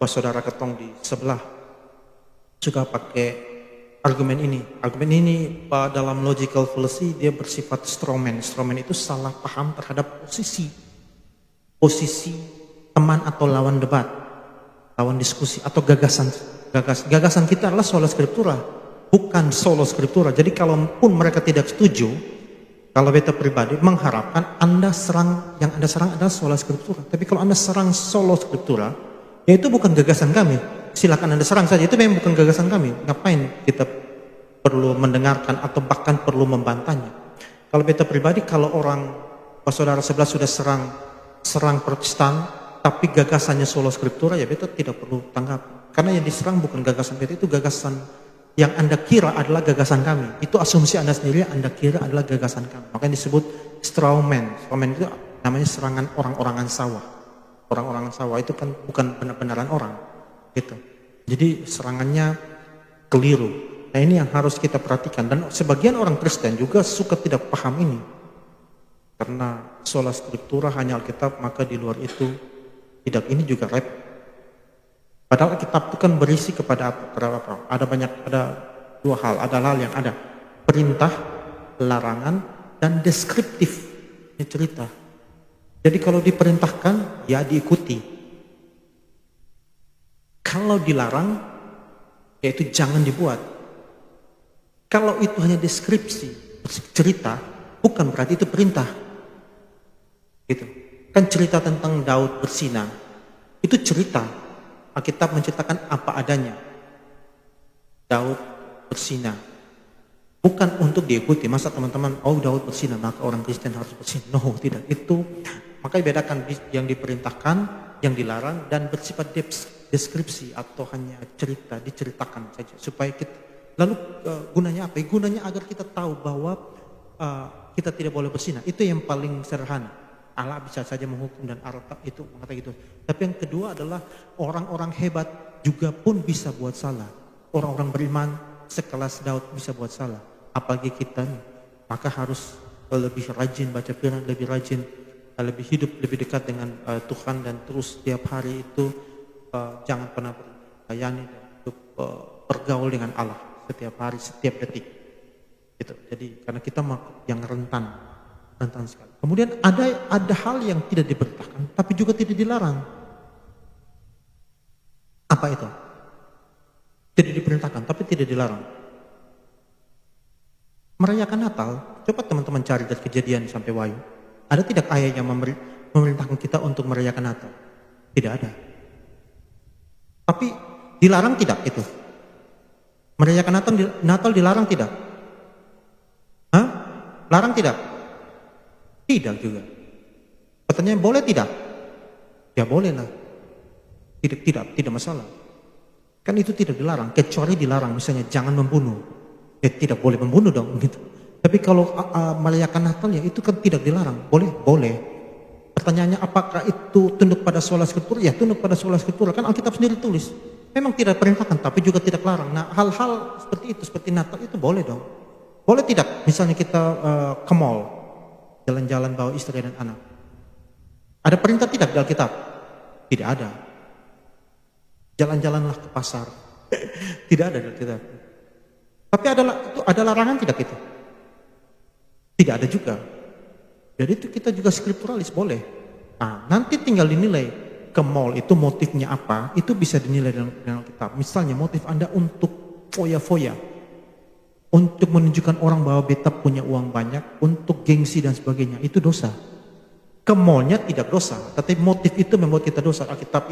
saudara ketong di sebelah. Juga pakai argumen ini. Argumen ini dalam logical fallacy dia bersifat strawman. Strawman itu salah paham terhadap posisi teman atau lawan debat, lawan diskusi atau gagasan. Gagasan kita adalah sola scriptura, bukan solo scriptura. Jadi kalaupun mereka tidak setuju, kalau beta pribadi mengharapkan yang Anda serang adalah sola scriptura. Tapi kalau Anda serang solo scriptura, ya itu bukan gagasan kami. Silakan Anda serang saja, itu memang bukan gagasan kami. Ngapain kita perlu mendengarkan atau bahkan perlu membantahnya? Kalau beta pribadi, kalau saudara sebelah sudah serang Protestan, tapi gagasannya solo scriptura, ya beta tidak perlu tanggap. Karena yang diserang bukan gagasan beta, itu gagasan yang Anda kira adalah gagasan kami. Itu asumsi Anda sendiri, Anda kira adalah gagasan kami. Makanya disebut strawman. Strawman itu namanya serangan orang-orangan sawah. Orang-orangan sawah itu kan bukan benar-benaran orang. Gitu. Jadi serangannya keliru. Nah, ini yang harus kita perhatikan. Dan sebagian orang Kristen juga suka tidak paham ini. Karena sola scriptura hanya Alkitab, maka di luar itu tidak. Ini juga repot. Padahal Alkitab itu kan berisi kepada apa? Ada dua hal. Ada hal yang ada perintah, larangan, dan deskriptifnya cerita. Jadi kalau diperintahkan, ya diikuti. Kalau dilarang, yaitu jangan dibuat. Kalau itu hanya deskripsi, cerita, bukan berarti itu perintah. Gitu. Kan cerita tentang Daud bersinah, itu cerita. Alkitab menceritakan apa adanya. Daud bersinah. Bukan untuk diikuti. Masa teman-teman, oh Daud bersinah, maka orang Kristen harus bersinah. No, tidak. Itu, makanya bedakan yang diperintahkan, yang dilarang, dan bersifat deskripsi atau hanya cerita, diceritakan saja. Supaya kita, lalu gunanya apa? Gunanya agar kita tahu bahwa kita tidak boleh bersinah. Itu yang paling sederhana. Allah bisa saja menghukum dan Alkitab itu mengatakan gitu. Tapi yang kedua adalah orang-orang hebat juga pun bisa buat salah. Orang-orang beriman sekelas Daud bisa buat salah. Apalagi kita nih. Maka harus lebih rajin baca firman, lebih rajin, lebih hidup, lebih dekat dengan Tuhan, dan terus setiap hari itu jangan pernah berlayani dan hidup bergaul dengan Allah setiap hari, setiap detik. Gitu. Jadi karena kita yang rentan sekali. Kemudian ada hal yang tidak diperintahkan, tapi juga tidak dilarang. Apa itu? Tidak diperintahkan, tapi tidak dilarang. Merayakan Natal, coba teman-teman cari dari Kejadian sampai Wahyu. Ada tidak ayat yang memerintahkan kita untuk merayakan Natal? Tidak ada. Tapi dilarang tidak itu? Merayakan Natal dilarang tidak? Hah? Larang tidak? Tidak juga. Pertanyaan, boleh tidak? Ya boleh lah. Tidak masalah. Kan itu tidak dilarang, kecuali dilarang misalnya jangan membunuh. Tidak boleh membunuh dong gitu. Tapi kalau merayakan Natal ya itu kan tidak dilarang. Boleh. Pertanyaannya, apakah itu tunduk pada sola scriptura? Ya tunduk pada sola scriptura, kan Alkitab sendiri tulis. Memang tidak perintahkan tapi juga tidak larang. Nah, hal-hal seperti itu, seperti Natal itu boleh dong. Boleh tidak misalnya kita ke mall, jalan-jalan bawa istri dan anak. Ada perintah tidak di Alkitab? Tidak ada. Jalan-jalanlah ke pasar. Tidak ada di Alkitab. Tapi ada larangan tidak itu? Tidak ada juga. Jadi itu kita juga skripturalis, boleh. Nah, nanti tinggal dinilai ke mall itu motifnya apa, itu bisa dinilai dalam Alkitab. Misalnya motif Anda untuk foya-foya, untuk menunjukkan orang bahwa beta punya uang banyak, untuk gengsi dan sebagainya, itu dosa. Ke mallnya tidak dosa, tapi motif itu membuat kita dosa. Alkitab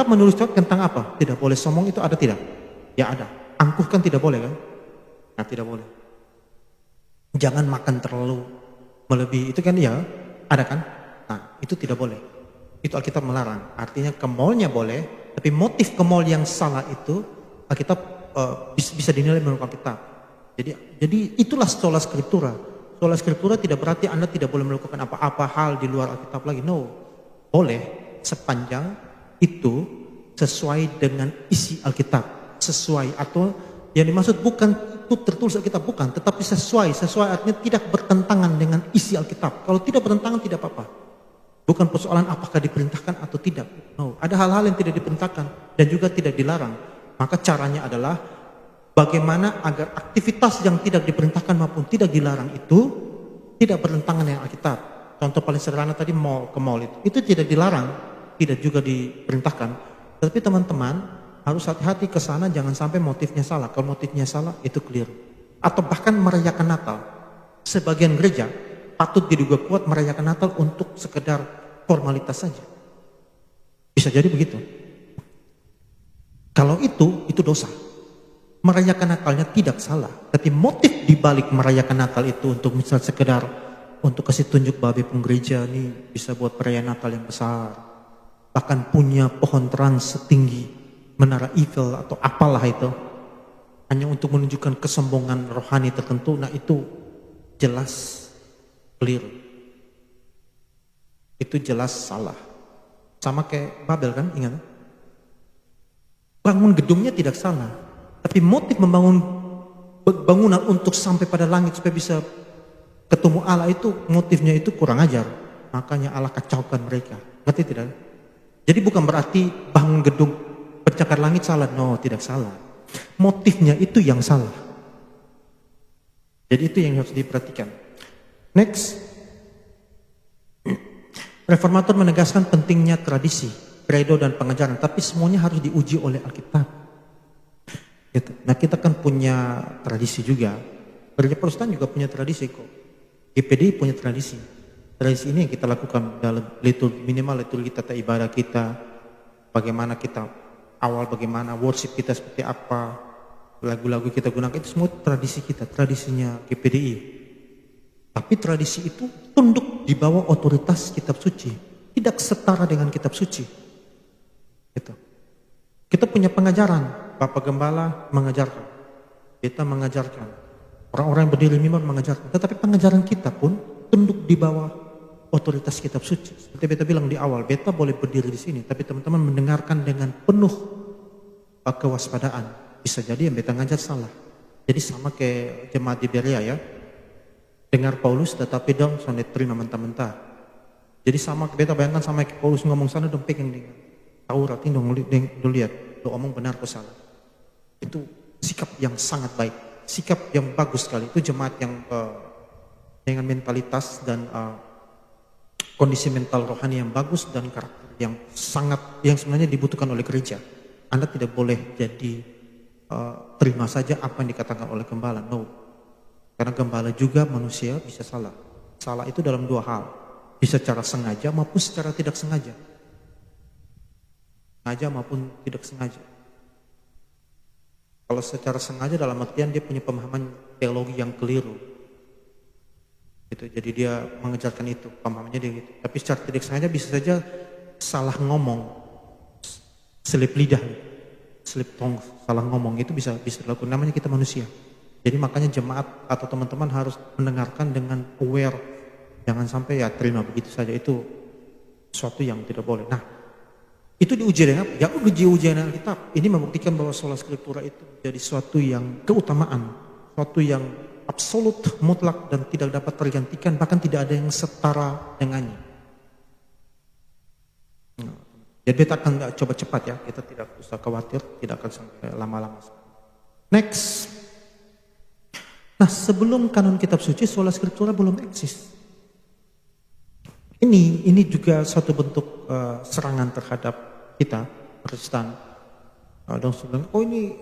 menuliskan tentang apa? Tidak boleh sombong, itu ada tidak? Ya ada. Angkuh kan tidak boleh kan? Nah, tidak boleh. Jangan makan terlalu melebihi, itu kan ya ada kan? Nah, itu tidak boleh. Itu Alkitab melarang. Artinya ke mallnya boleh, tapi motif ke mall yang salah itu Alkitab bisa dinilai menurut Alkitab. Jadi itulah sola scriptura. Sola scriptura tidak berarti Anda tidak boleh melakukan apa-apa hal di luar Alkitab lagi. No. Boleh sepanjang itu sesuai dengan isi Alkitab. Sesuai, atau yang dimaksud bukan itu tertulis Alkitab, bukan, tetapi sesuai artinya tidak bertentangan dengan isi Alkitab. Kalau tidak bertentangan tidak apa-apa. Bukan persoalan apakah diperintahkan atau tidak. No, ada hal-hal yang tidak diperintahkan dan juga tidak dilarang. Maka caranya adalah bagaimana agar aktivitas yang tidak diperintahkan maupun tidak dilarang itu tidak bertentangan dengan Alkitab. Contoh paling sederhana tadi ke mall itu tidak dilarang, tidak juga diperintahkan. Tapi teman-teman harus hati-hati ke sana, jangan sampai motifnya salah. Kalau motifnya salah itu clear. Atau bahkan merayakan Natal. Sebagian gereja patut diduga kuat merayakan Natal untuk sekedar formalitas saja. Bisa jadi begitu. Kalau itu dosa. Merayakan Natalnya tidak salah, tapi motif dibalik merayakan Natal itu untuk misal sekedar untuk kasih tunjuk bahwa gereja ini bisa buat perayaan Natal yang besar. Bahkan punya pohon terang setinggi Menara Eiffel atau apalah itu, hanya untuk menunjukkan kesombongan rohani tertentu. Nah, itu jelas keliru. Itu jelas salah. Sama kayak Babel kan, ingat? Bangun gedungnya tidak salah, tapi motif membangun bangunan untuk sampai pada langit supaya bisa ketemu Allah, itu motifnya itu kurang ajar. Makanya Allah kacaukan mereka. Ngerti tidak? Jadi bukan berarti bangun gedung pencakar langit salah. No, tidak salah. Motifnya itu yang salah. Jadi itu yang harus diperhatikan. Next, reformator menegaskan pentingnya tradisi, kredo dan pengajaran, tapi semuanya harus diuji oleh Alkitab. Gitu. Nah, kita kan punya tradisi juga. Gereja Protestan juga punya tradisi kok. GPD punya tradisi. Tradisi ini yang kita lakukan dalam liturgi, minimal liturgi tata ibadah kita, bagaimana kita awal, bagaimana worship kita seperti apa, lagu-lagu kita gunakan, itu semua tradisi kita, tradisinya GPDI. Tapi tradisi itu tunduk di bawah otoritas kitab suci, tidak setara dengan kitab suci. Gitu. Kita punya pengajaran, Bapak Gembala mengajarkan, kita mengajarkan, orang-orang yang berdiri mimbar mengajarkan, tetapi pengajaran kita pun tunduk di bawah otoritas kitab suci. Seperti beta bilang di awal, beta boleh berdiri di sini, tapi teman-teman mendengarkan dengan penuh kewaspadaan. Bisa jadi yang beta ngajar salah. Jadi sama kayak jemaat di Berea ya, dengar Paulus tetapi dong sampai terima mentah-mentah. Jadi sama beta bayangkan sama kayak Paulus ngomong sana dong pegang dengan Taurat ini dong lihat, lo omong benar kok salah. Itu sikap yang sangat baik, sikap yang bagus sekali. Itu jemaat yang dengan mentalitas dan kondisi mental rohani yang bagus dan karakter yang sangat, yang sebenarnya dibutuhkan oleh gereja. Anda tidak boleh jadi terima saja apa yang dikatakan oleh gembala, no. Karena gembala juga manusia bisa salah. Salah itu dalam dua hal, bisa secara sengaja maupun secara tidak sengaja. Sengaja maupun tidak sengaja. Kalau secara sengaja dalam artian dia punya pemahaman teologi yang keliru. Gitu. Jadi dia mengejarkan itu, pemahamannya dia gitu. Tapi secara tidak sengaja bisa saja salah ngomong, selip lidah, selip tong, salah ngomong, itu bisa dilakukan. Namanya kita manusia. Jadi makanya jemaat atau teman-teman harus mendengarkan dengan aware, jangan sampai ya terima begitu saja, itu sesuatu yang tidak boleh. Nah, itu diuji dengan apa? Ya uji dengan Alkitab. Ini membuktikan bahwa sola scriptura itu jadi suatu yang keutamaan, suatu yang absolut, mutlak dan tidak dapat tergantikan, bahkan tidak ada yang setara dengannya. Jadi kita akan coba cepat ya, kita tidak usah khawatir, tidak akan sampai lama-lama. Next. Nah, sebelum kanon kitab suci, sola scriptura belum eksis. Ini juga suatu bentuk serangan terhadap kita, Kristen. Dan bilang, oh ini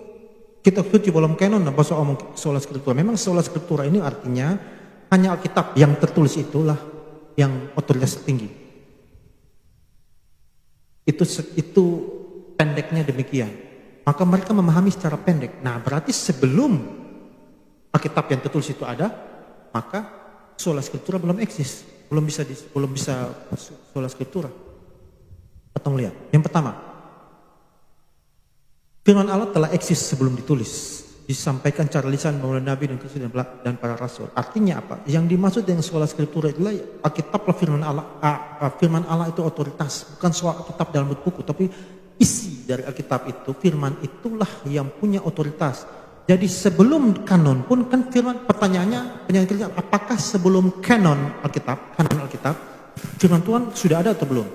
kitab suci belum kanon, apa soal omong sola scriptura. Memang sola scriptura ini artinya hanya Alkitab yang tertulis itulah yang otoritas tinggi. Itu pendeknya demikian. Maka mereka memahami secara pendek. Nah, berarti sebelum Alkitab yang tertulis itu ada, maka sola scriptura belum eksis, belum bisa sola scriptura. Atau lihat, yang pertama, firman Allah telah eksis sebelum ditulis, disampaikan cara lisan melalui nabi dan Kristus dan para rasul. Artinya apa? Yang dimaksud dengan sola scriptura itulah Alkitablah firman Allah. Firman Allah itu otoritas, bukan soal Alkitab dalam bentuk buku, tapi isi dari Alkitab itu, firman itulah yang punya otoritas. Jadi sebelum kanon pun kan firman, pertanyaannya apakah sebelum kanon Alkitab, firman Tuhan sudah ada atau belum?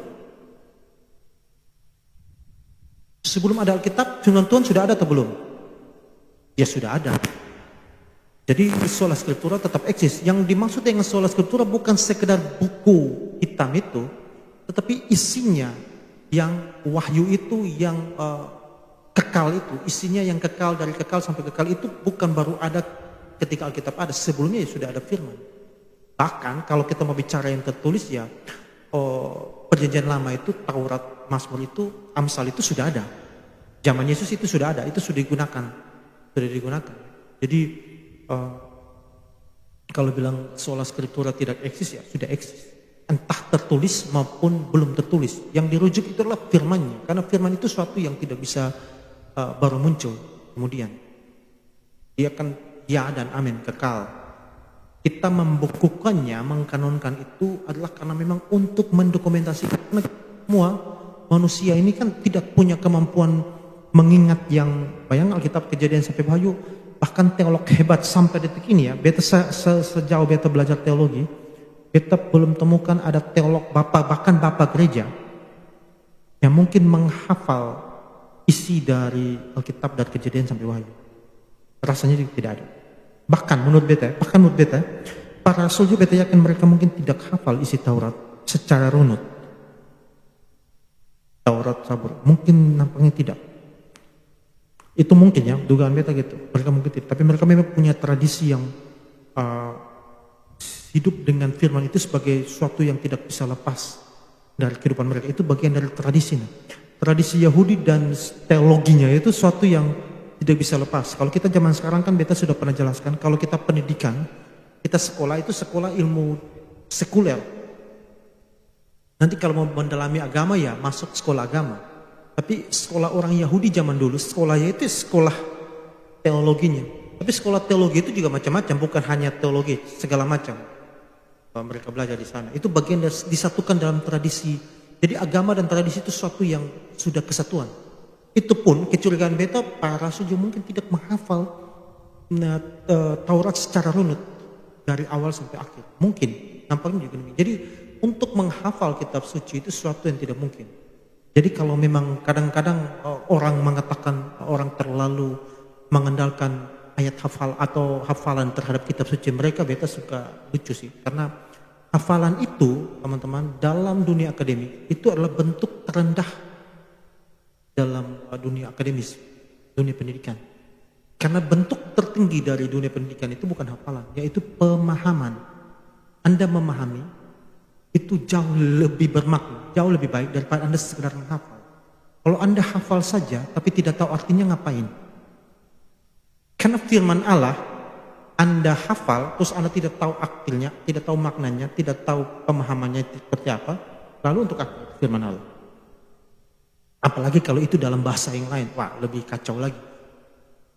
Sebelum ada Alkitab, firman Tuhan sudah ada atau belum? Ya sudah ada. Jadi sola scriptura tetap eksis. Yang dimaksud dengan sola scriptura bukan sekedar buku hitam itu, tetapi isinya yang wahyu itu, yang kekal itu, isinya yang kekal, dari kekal sampai kekal itu bukan baru ada ketika Alkitab ada, sebelumnya ya sudah ada firman. Bahkan kalau kita mau bicara yang tertulis ya, perjanjian lama itu, Taurat, Mazmur itu, Amsal itu sudah ada. Zaman Yesus itu sudah ada, itu sudah digunakan. Jadi kalau bilang sola scriptura tidak eksis ya sudah eksis. Entah tertulis maupun belum tertulis. Yang dirujuk itu adalah firmannya, karena firman itu suatu yang tidak bisa baru muncul kemudian. Dia kan ya dan amin, kekal. Kita membukukannya, mengkanonkan itu adalah karena memang untuk mendokumentasikan. Karena semua manusia ini kan tidak punya kemampuan mengingat yang, bayang Alkitab, Kejadian sampai Wahyu, bahkan teolog hebat sampai detik ini ya, beta sejauh beta belajar teologi, beta belum temukan ada teolog bahkan bapak gereja yang mungkin menghafal isi dari Alkitab dan Kejadian sampai Wahyu. Rasanya tidak ada. Bahkan menurut beta, para rasul juga beta yakin mereka mungkin tidak hafal isi Taurat secara runut. Taurat Zabur, mungkin nampaknya tidak. Itu mungkin ya, dugaan beta gitu. Mereka mungkin tidak, tapi mereka memang punya tradisi yang hidup dengan firman itu sebagai sesuatu yang tidak bisa lepas dari kehidupan mereka. Itu bagian dari tradisi. Tradisi Yahudi dan teologinya itu sesuatu yang tidak bisa lepas. Kalau kita zaman sekarang kan beta sudah pernah jelaskan, kalau kita pendidikan, kita sekolah itu sekolah ilmu sekuler. Nanti kalau mau mendalami agama ya masuk sekolah agama. Tapi sekolah orang Yahudi zaman dulu, sekolahnya itu sekolah teologinya. Tapi sekolah teologi itu juga macam-macam, bukan hanya teologi, segala macam. Mereka belajar di sana. Itu bagian dari disatukan dalam tradisi. Jadi agama dan tradisi itu sesuatu yang sudah kesatuan. Itu pun kecurigaan beta, para rasul juga mungkin tidak menghafal Taurat secara runut dari awal sampai akhir. Mungkin, nampaknya juga demikian. Jadi untuk menghafal kitab suci itu sesuatu yang tidak mungkin. Jadi kalau memang kadang-kadang orang mengatakan orang terlalu mengandalkan ayat hafal atau hafalan terhadap kitab suci, mereka beta suka lucu sih. Karena hafalan itu teman-teman dalam dunia akademik itu adalah bentuk terendah dalam dunia akademis, dunia pendidikan. Karena bentuk tertinggi dari dunia pendidikan itu bukan hafalan, yaitu pemahaman. Anda memahami itu jauh lebih bermakna, jauh lebih baik daripada Anda sekedar menghafal. Kalau Anda hafal saja tapi tidak tahu artinya, ngapain? Karena firman Allah Anda hafal terus Anda tidak tahu artinya, tidak tahu maknanya, tidak tahu pemahamannya seperti apa, lalu untuk apa firman Allah? Apalagi kalau itu dalam bahasa yang lain, wah lebih kacau lagi.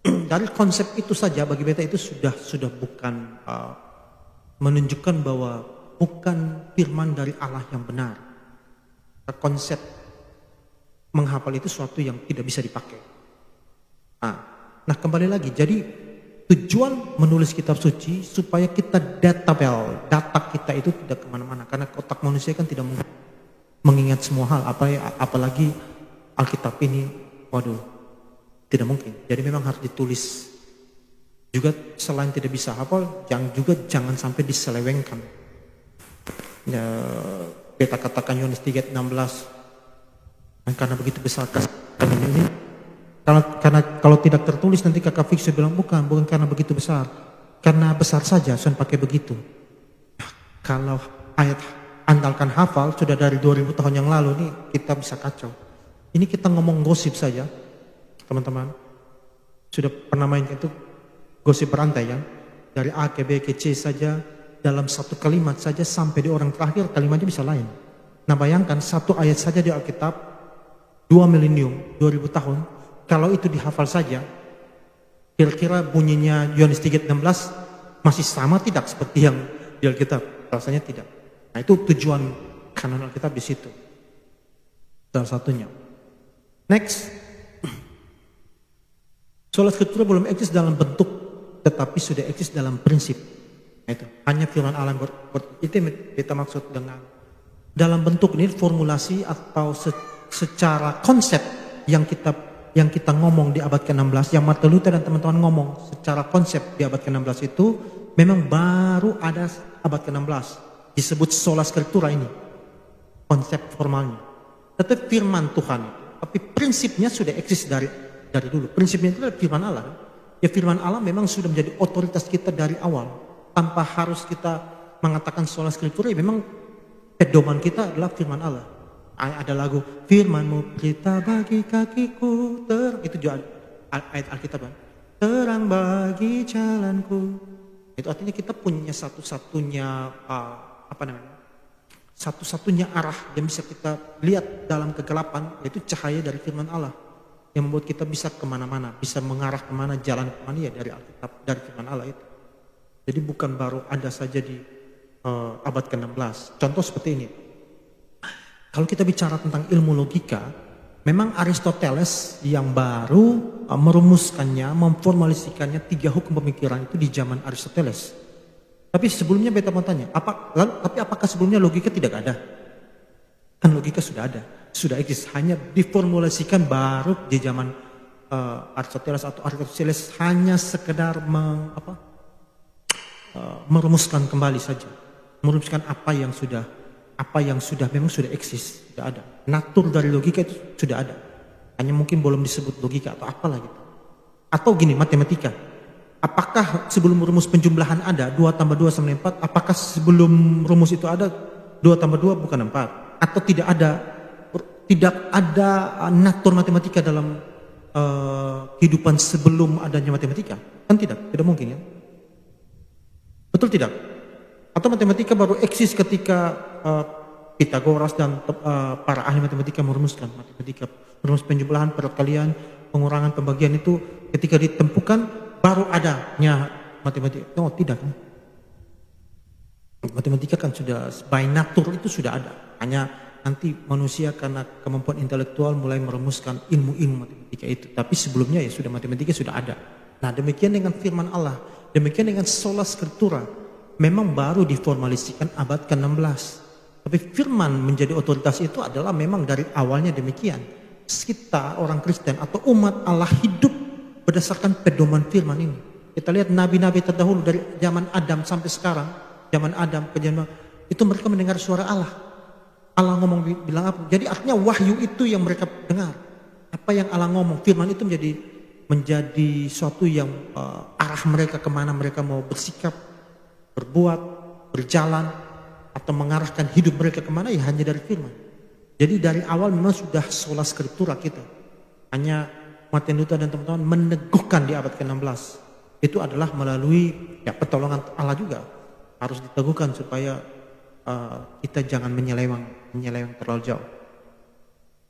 Dari konsep itu saja bagi beta itu sudah bukan menunjukkan bahwa bukan firman dari Allah yang benar. Konsep menghafal itu sesuatu yang tidak bisa dipakai. Nah kembali lagi, jadi tujuan menulis kitab suci supaya kita data kita itu tidak kemana-mana. Karena otak manusia kan tidak mungkin mengingat semua hal, apalagi Alkitab ini, waduh, tidak mungkin. Jadi memang harus ditulis. Juga selain tidak bisa hafal, jangan sampai diselewengkan. Ya, beta katakan Yohanes 3:16, karena begitu besar kasih ini. Karena kalau tidak tertulis nanti kakak Fiksu bilang bukan karena begitu besar, karena besar saja saya pakai begitu. Kalau ayat andalkan hafal sudah dari 2000 tahun yang lalu nih, kita bisa kacau. Ini kita ngomong gosip saja, teman-teman. Sudah pernah main itu gosip berantai ya, dari A ke B ke C saja. Dalam satu kalimat saja sampai di orang terakhir kalimatnya bisa lain. Nah bayangkan satu ayat saja di Alkitab 2 milenium, 2000 tahun. Kalau itu dihafal saja, kira-kira bunyinya Yohanes 3:16 masih sama tidak seperti yang di Alkitab? Rasanya tidak. Nah itu tujuan kanon Alkitab di situ. Salah satunya. Next. Sola Scriptura belum eksis dalam bentuk, tetapi sudah eksis dalam prinsip. Itu hanya firman Allah itu kita maksud dengan dalam bentuk ini formulasi atau secara konsep yang kita ngomong di abad ke-16, yang Martin Luther dan teman-teman ngomong secara konsep di abad ke-16 itu memang baru ada abad ke-16 disebut sola scriptura ini konsep formalnya. Tetapi firman Tuhan itu, tapi prinsipnya sudah eksis dari dulu. Prinsipnya itu adalah firman Allah. Ya firman Allah memang sudah menjadi otoritas kita dari awal. Tanpa harus kita mengatakan sola scriptura, ya memang pedoman kita adalah firman Allah. Ada lagu firman-Mu berita bagi kakiku, itu juga ayat Alkitab kan. Terang bagi jalanku. Itu artinya kita punya satu-satunya satu-satunya arah yang bisa kita lihat dalam kegelapan, yaitu cahaya dari firman Allah yang membuat kita bisa kemana-mana, bisa mengarah kemana, jalan kemana ya dari Alkitab, dari firman Allah itu. Jadi bukan baru ada saja di abad ke-16. Contoh seperti ini. Kalau kita bicara tentang ilmu logika, memang Aristoteles yang baru merumuskannya, memformalisikannya 3 hukum pemikiran itu di zaman Aristoteles. Tapi sebelumnya beta mau tanya, tapi apakah sebelumnya logika tidak ada? Kan logika sudah ada, sudah eksis, hanya diformulasikan baru di zaman Aristoteles atau Aristoteles hanya sekedar merumuskan kembali saja, merumuskan apa yang sudah memang sudah eksis, sudah ada. Natur dari logika itu sudah ada. Hanya mungkin belum disebut logika atau apalah gitu. Atau gini, matematika. Apakah sebelum rumus penjumlahan ada 2 tambah 2 sama 4? Apakah sebelum rumus itu ada 2 tambah 2 bukan 4? Atau tidak ada natur matematika dalam kehidupan sebelum adanya matematika? Kan tidak mungkin ya. Betul tidak? Atau matematika baru eksis ketika Pitagoras dan para ahli matematika merumuskan matematika, rumus penjumlahan, perkalian, pengurangan, pembagian itu ketika ditemukan baru adanya matematika. Oh tidak kan? Matematika kan sudah by nature itu sudah ada. Hanya nanti manusia karena kemampuan intelektual mulai merumuskan ilmu-ilmu matematika itu. Tapi sebelumnya ya sudah matematika sudah ada. Nah demikian dengan firman Allah, demikian dengan sola scriptura. Memang baru diformalisikan abad ke-16. Tapi firman menjadi otoritas itu adalah memang dari awalnya demikian. Kita orang Kristen atau umat Allah hidup berdasarkan pedoman firman ini. Kita lihat nabi-nabi terdahulu dari zaman Adam sampai sekarang, zaman Adam ke zaman itu mereka mendengar suara Allah. Allah ngomong bilang apa? Jadi artinya wahyu itu yang mereka dengar. Apa yang Allah ngomong, firman itu menjadi suatu yang arah mereka kemana mereka mau bersikap, berbuat, berjalan, atau mengarahkan hidup mereka kemana ya hanya dari firman. Jadi dari awal memang sudah sola scriptura kita. Hanya Martin Luther dan teman-teman meneguhkan di abad ke-16. Itu adalah melalui ya pertolongan Allah juga. Harus diteguhkan supaya kita jangan menyeleweng terlalu jauh.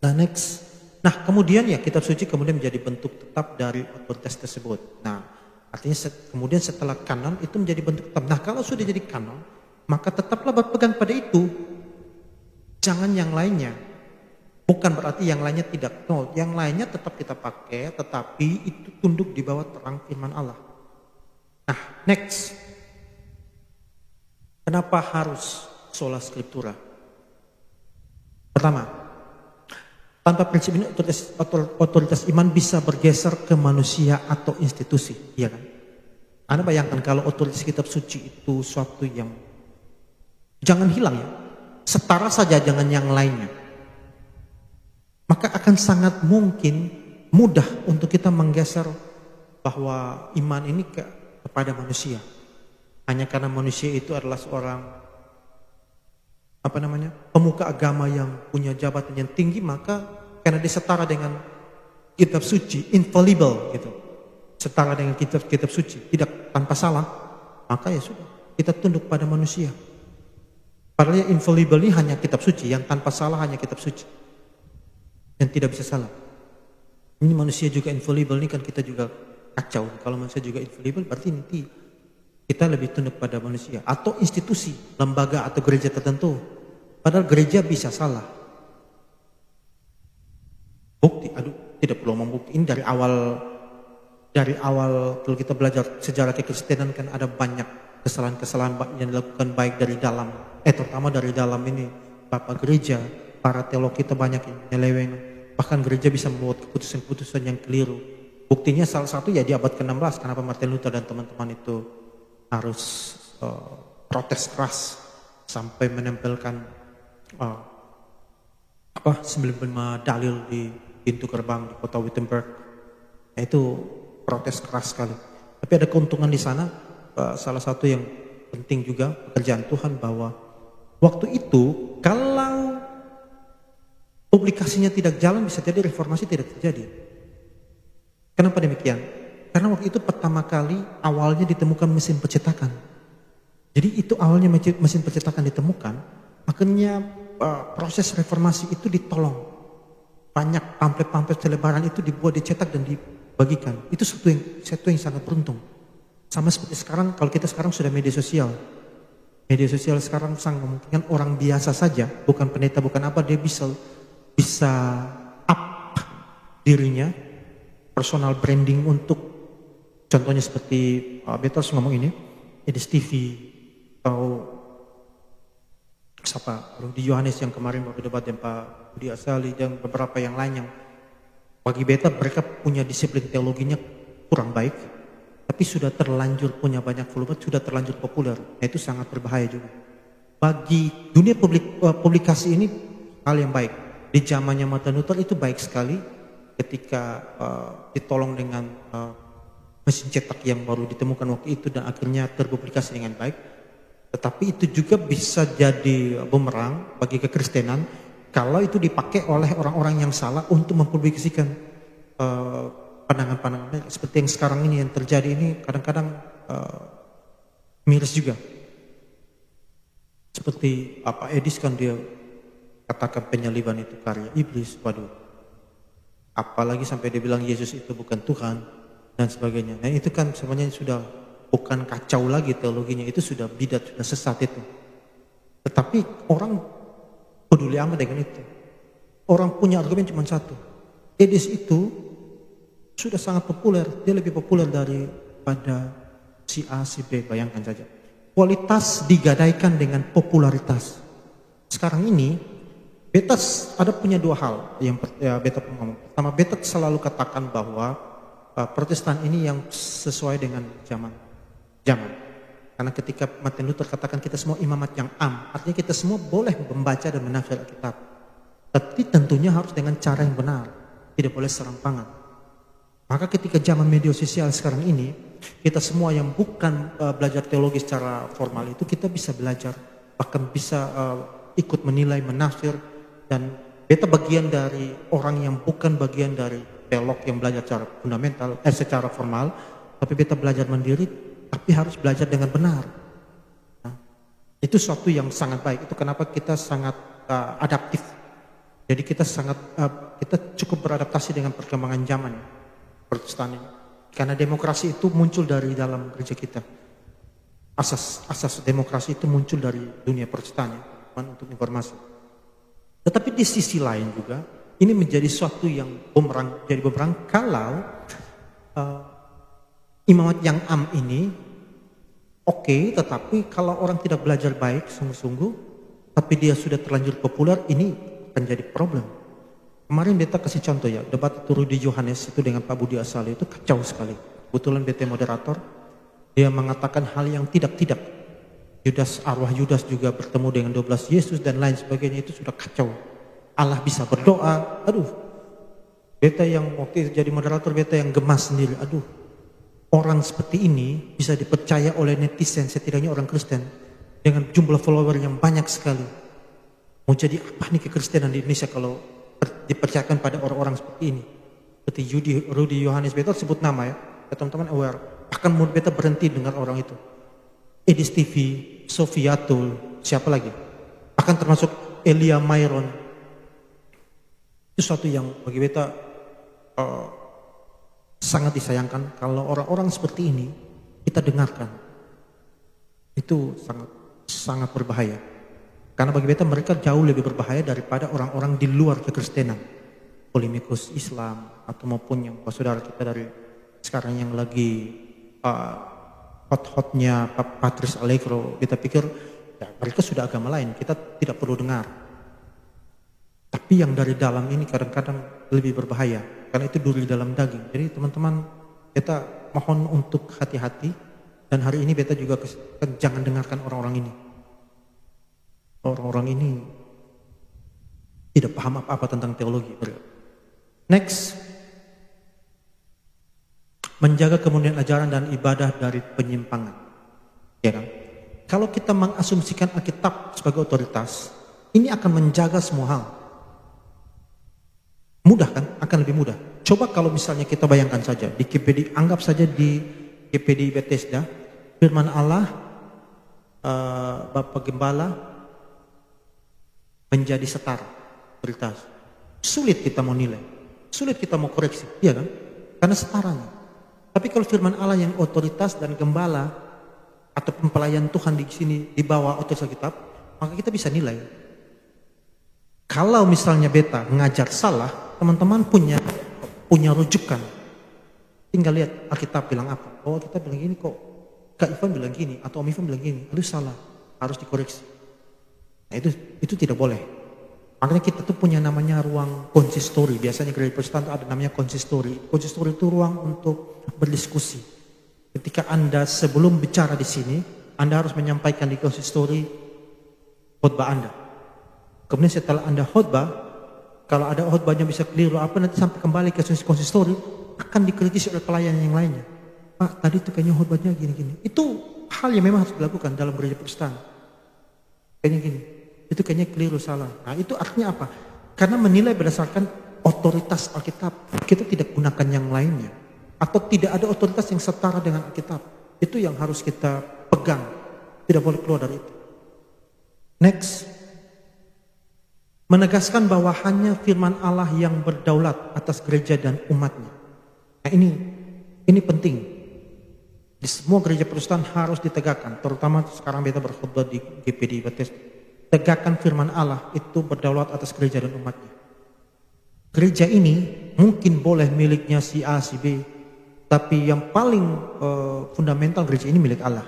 Nah next. Nah kemudian ya kitab suci kemudian menjadi bentuk tetap dari otoritas tersebut. Nah artinya kemudian setelah kanon itu menjadi bentuk tetap. Nah kalau sudah jadi kanon, maka tetaplah berpegang pada itu. Jangan yang lainnya. Bukan berarti yang lainnya tidak. No, yang lainnya tetap kita pakai, tetapi itu tunduk di bawah terang firman Allah. Nah, next. Kenapa harus sola scriptura? Pertama, tanpa prinsip ini otoritas iman bisa bergeser ke manusia atau institusi, iya kan? Anda bayangkan kalau otoritas kitab suci itu suatu yang jangan hilang ya, setara saja dengan yang lainnya. Maka akan sangat mungkin mudah untuk kita menggeser bahwa iman ini kepada manusia. Hanya karena manusia itu adalah seorang pemuka agama yang punya jabatan yang tinggi, maka karena dia setara dengan kitab suci, infallible gitu. Setara dengan kitab suci, tidak tanpa salah, maka ya sudah, kita tunduk pada manusia. Padahal yang infallible ini hanya kitab suci, yang tanpa salah hanya kitab suci. Yang tidak bisa salah. Ini manusia juga infallible, ini kan kita juga kacau. Kalau manusia juga infallible berarti nanti kita lebih tunduk pada manusia. Atau institusi, lembaga atau gereja tertentu. Padahal gereja bisa salah. Bukti, tidak perlu membuktiin dari awal kalau kita belajar sejarah kekristenan kan ada banyak kesalahan-kesalahan yang dilakukan baik dari dalam, terutama dari dalam ini Bapak gereja, para teolog kita banyak yang menyeleweng, bahkan gereja bisa membuat keputusan-keputusan yang keliru. Buktinya salah satu ya di abad ke-16 kenapa Martin Luther dan teman-teman itu harus protes keras sampai menempelkan 95 dalil di pintu gerbang di kota Wittenberg. Nah, itu protes keras sekali. Tapi ada keuntungan di sana. Salah satu yang penting juga pekerjaan Tuhan bahwa waktu itu kalau publikasinya tidak jalan bisa jadi reformasi tidak terjadi. Kenapa demikian? Karena waktu itu pertama kali awalnya ditemukan mesin percetakan. Jadi itu awalnya mesin percetakan ditemukan, makanya proses reformasi itu ditolong. Banyak pamflet-pamflet selebaran itu dibuat, dicetak dan dibagikan. Itu satu yang sangat beruntung. Sama seperti sekarang, kalau kita sekarang sudah media sosial. Media sosial sekarang sangat memungkinkan orang biasa saja, bukan pendeta, bukan apa, dia bisa up dirinya, personal branding untuk, contohnya seperti Betos ngomong ini, Edis TV, atau siapa, Rudi Yohanes yang kemarin baru debat dengan Pak Budi Asali, dan beberapa yang lain yang bagi beta mereka punya disiplin teologinya kurang baik. tapi sudah terlanjur punya banyak follower, sudah terlanjur populer. Nah, itu sangat berbahaya juga. Bagi dunia publikasi ini hal yang baik. Di zamannya Martin Luther itu baik sekali ketika ditolong dengan mesin cetak yang baru ditemukan waktu itu dan akhirnya terpublikasi dengan baik. Tetapi itu juga bisa jadi bumerang bagi kekristenan kalau itu dipakai oleh orang-orang yang salah untuk mempublikasikan pandangan-pandangan seperti yang sekarang ini yang terjadi ini kadang-kadang miris juga. Seperti apa Edis kan dia katakan penyaliban itu karya iblis, waduh. Apalagi sampai dia bilang Yesus itu bukan Tuhan dan sebagainya. Nah itu kan sebenarnya sudah bukan kacau lagi teologinya, itu sudah bidat, sudah sesat itu. Tetapi orang peduli amat dengan itu. Orang punya argumen cuma satu. Edis itu sudah sangat populer, dia lebih populer daripada si A, si B, bayangkan saja. Kualitas digadaikan dengan popularitas. Sekarang ini, beta ada punya dua hal yang beta ngomong. Pertama, beta selalu katakan bahwa Protestan ini yang sesuai dengan zaman. Karena ketika Martin Luther katakan kita semua imamat yang artinya kita semua boleh membaca dan menafsir Alkitab. Tapi tentunya harus dengan cara yang benar, tidak boleh serampangan. Maka ketika zaman media sosial sekarang ini, kita semua yang bukan belajar teologi secara formal itu kita bisa belajar, bahkan bisa ikut menilai, menafsir, dan beta bagian dari orang yang bukan bagian dari teolog yang belajar secara fundamental, secara formal, tapi beta belajar mandiri, tapi harus belajar dengan benar. Nah, itu suatu yang sangat baik. Itu kenapa kita sangat adaptif. Jadi kita kita cukup beradaptasi dengan perkembangan zaman Protestan ini. Karena demokrasi itu muncul dari dalam gereja kita. Asas demokrasi itu muncul dari dunia Protestan ya, untuk informasi. Tetapi di sisi lain juga ini menjadi suatu yang jadi bumerang kalau imamat yang ini oke, tetapi kalau orang tidak belajar baik sungguh-sungguh, tapi dia sudah terlanjur populer, ini akan jadi problem. Kemarin beta kasih contoh ya, debat itu Rudy Yohanes itu dengan Pak Budi Asali itu kacau sekali. Kebetulan beta moderator, dia mengatakan hal yang tidak-tidak. Arwah Yudas juga bertemu dengan 12 Yesus dan lain sebagainya, itu sudah kacau. Allah bisa berdoa, aduh. Beta yang waktu itu jadi moderator, beta yang gemas sendiri, aduh. Orang seperti ini bisa dipercaya oleh netizen, setidaknya orang Kristen, dengan jumlah follower yang banyak sekali. Mau jadi apa nih kekristenan di Indonesia kalau dipercayakan pada orang-orang seperti ini? Seperti Rudy Yohanes, beta sebut nama ya, teman-teman aware. Bahkan mulut beta berhenti dengar orang itu. Edis TV, Sofiatul, siapa lagi? Bahkan termasuk Elia Myron. Itu suatu yang bagi beta sangat disayangkan kalau orang-orang seperti ini kita dengarkan. Itu sangat berbahaya. Karena bagi beta mereka jauh lebih berbahaya daripada orang-orang di luar kekristenan. Polemikus Islam atau maupun yang saudara kita dari sekarang yang lagi hot-hotnya Patrice Allegro. Kita pikir ya, mereka sudah agama lain, kita tidak perlu dengar. Tapi yang dari dalam ini kadang-kadang lebih berbahaya. Karena itu duri dalam daging. Jadi teman-teman, beta mohon untuk hati-hati. Dan hari ini beta juga jangan dengarkan orang-orang ini. Orang-orang ini tidak paham apa-apa tentang teologi. Next, menjaga kemudian ajaran dan ibadah dari penyimpangan. Ya kan? Kalau kita mengasumsikan Alkitab sebagai otoritas, ini akan menjaga semua hal. Mudah kan? Akan lebih mudah. Coba kalau misalnya kita bayangkan saja di GPD, anggap saja di GPD Bethesda, firman Allah, Bapak Gembala menjadi setara otoritas. Sulit kita mau nilai, sulit kita mau koreksi, iya kan? Karena setaranya. Tapi kalau firman Allah yang otoritas dan gembala atau pelayan Tuhan di sini di bawah otoritas Alkitab, maka kita bisa nilai. Kalau misalnya beta ngajar salah, teman-teman punya rujukan. Tinggal lihat Alkitab bilang apa. Oh, Alkitab bilang gini kok. Kak Ivan bilang gini atau Om Ivan bilang gini. Aduh salah, harus dikoreksi. Nah, itu tidak boleh. Makanya kita tuh punya namanya ruang konsistori. Biasanya gereja Protestan ada namanya konsistori. Konsistori itu ruang untuk berdiskusi. Ketika Anda sebelum bicara di sini, Anda harus menyampaikan di konsistori khotbah Anda. Kemudian setelah Anda khotbah, kalau ada khotbahnya bisa keliru apa, nanti sampai kembali ke konsistori akan dikritisi oleh pelayan yang lainnya. Pak, tadi itu kayaknya khotbahnya gini-gini. Itu hal yang memang harus dilakukan dalam gereja Protestan. Kayaknya gini, itu kayaknya keliru, salah. Nah itu artinya apa? Karena menilai berdasarkan otoritas Alkitab, kita tidak gunakan yang lainnya. Atau tidak ada otoritas yang setara dengan Alkitab. Itu yang harus kita pegang. Tidak boleh keluar dari itu. Next. Menegaskan bahwa hanya firman Allah yang berdaulat atas gereja dan umatnya. Nah ini penting. Di semua gereja Protestan harus ditegakkan. Terutama sekarang beta berkhotbah di GPD Baptis. Tegakkan firman Allah itu berdaulat atas gereja dan umatnya. Gereja ini mungkin boleh miliknya si A, si B. Tapi yang paling fundamental, gereja ini milik Allah.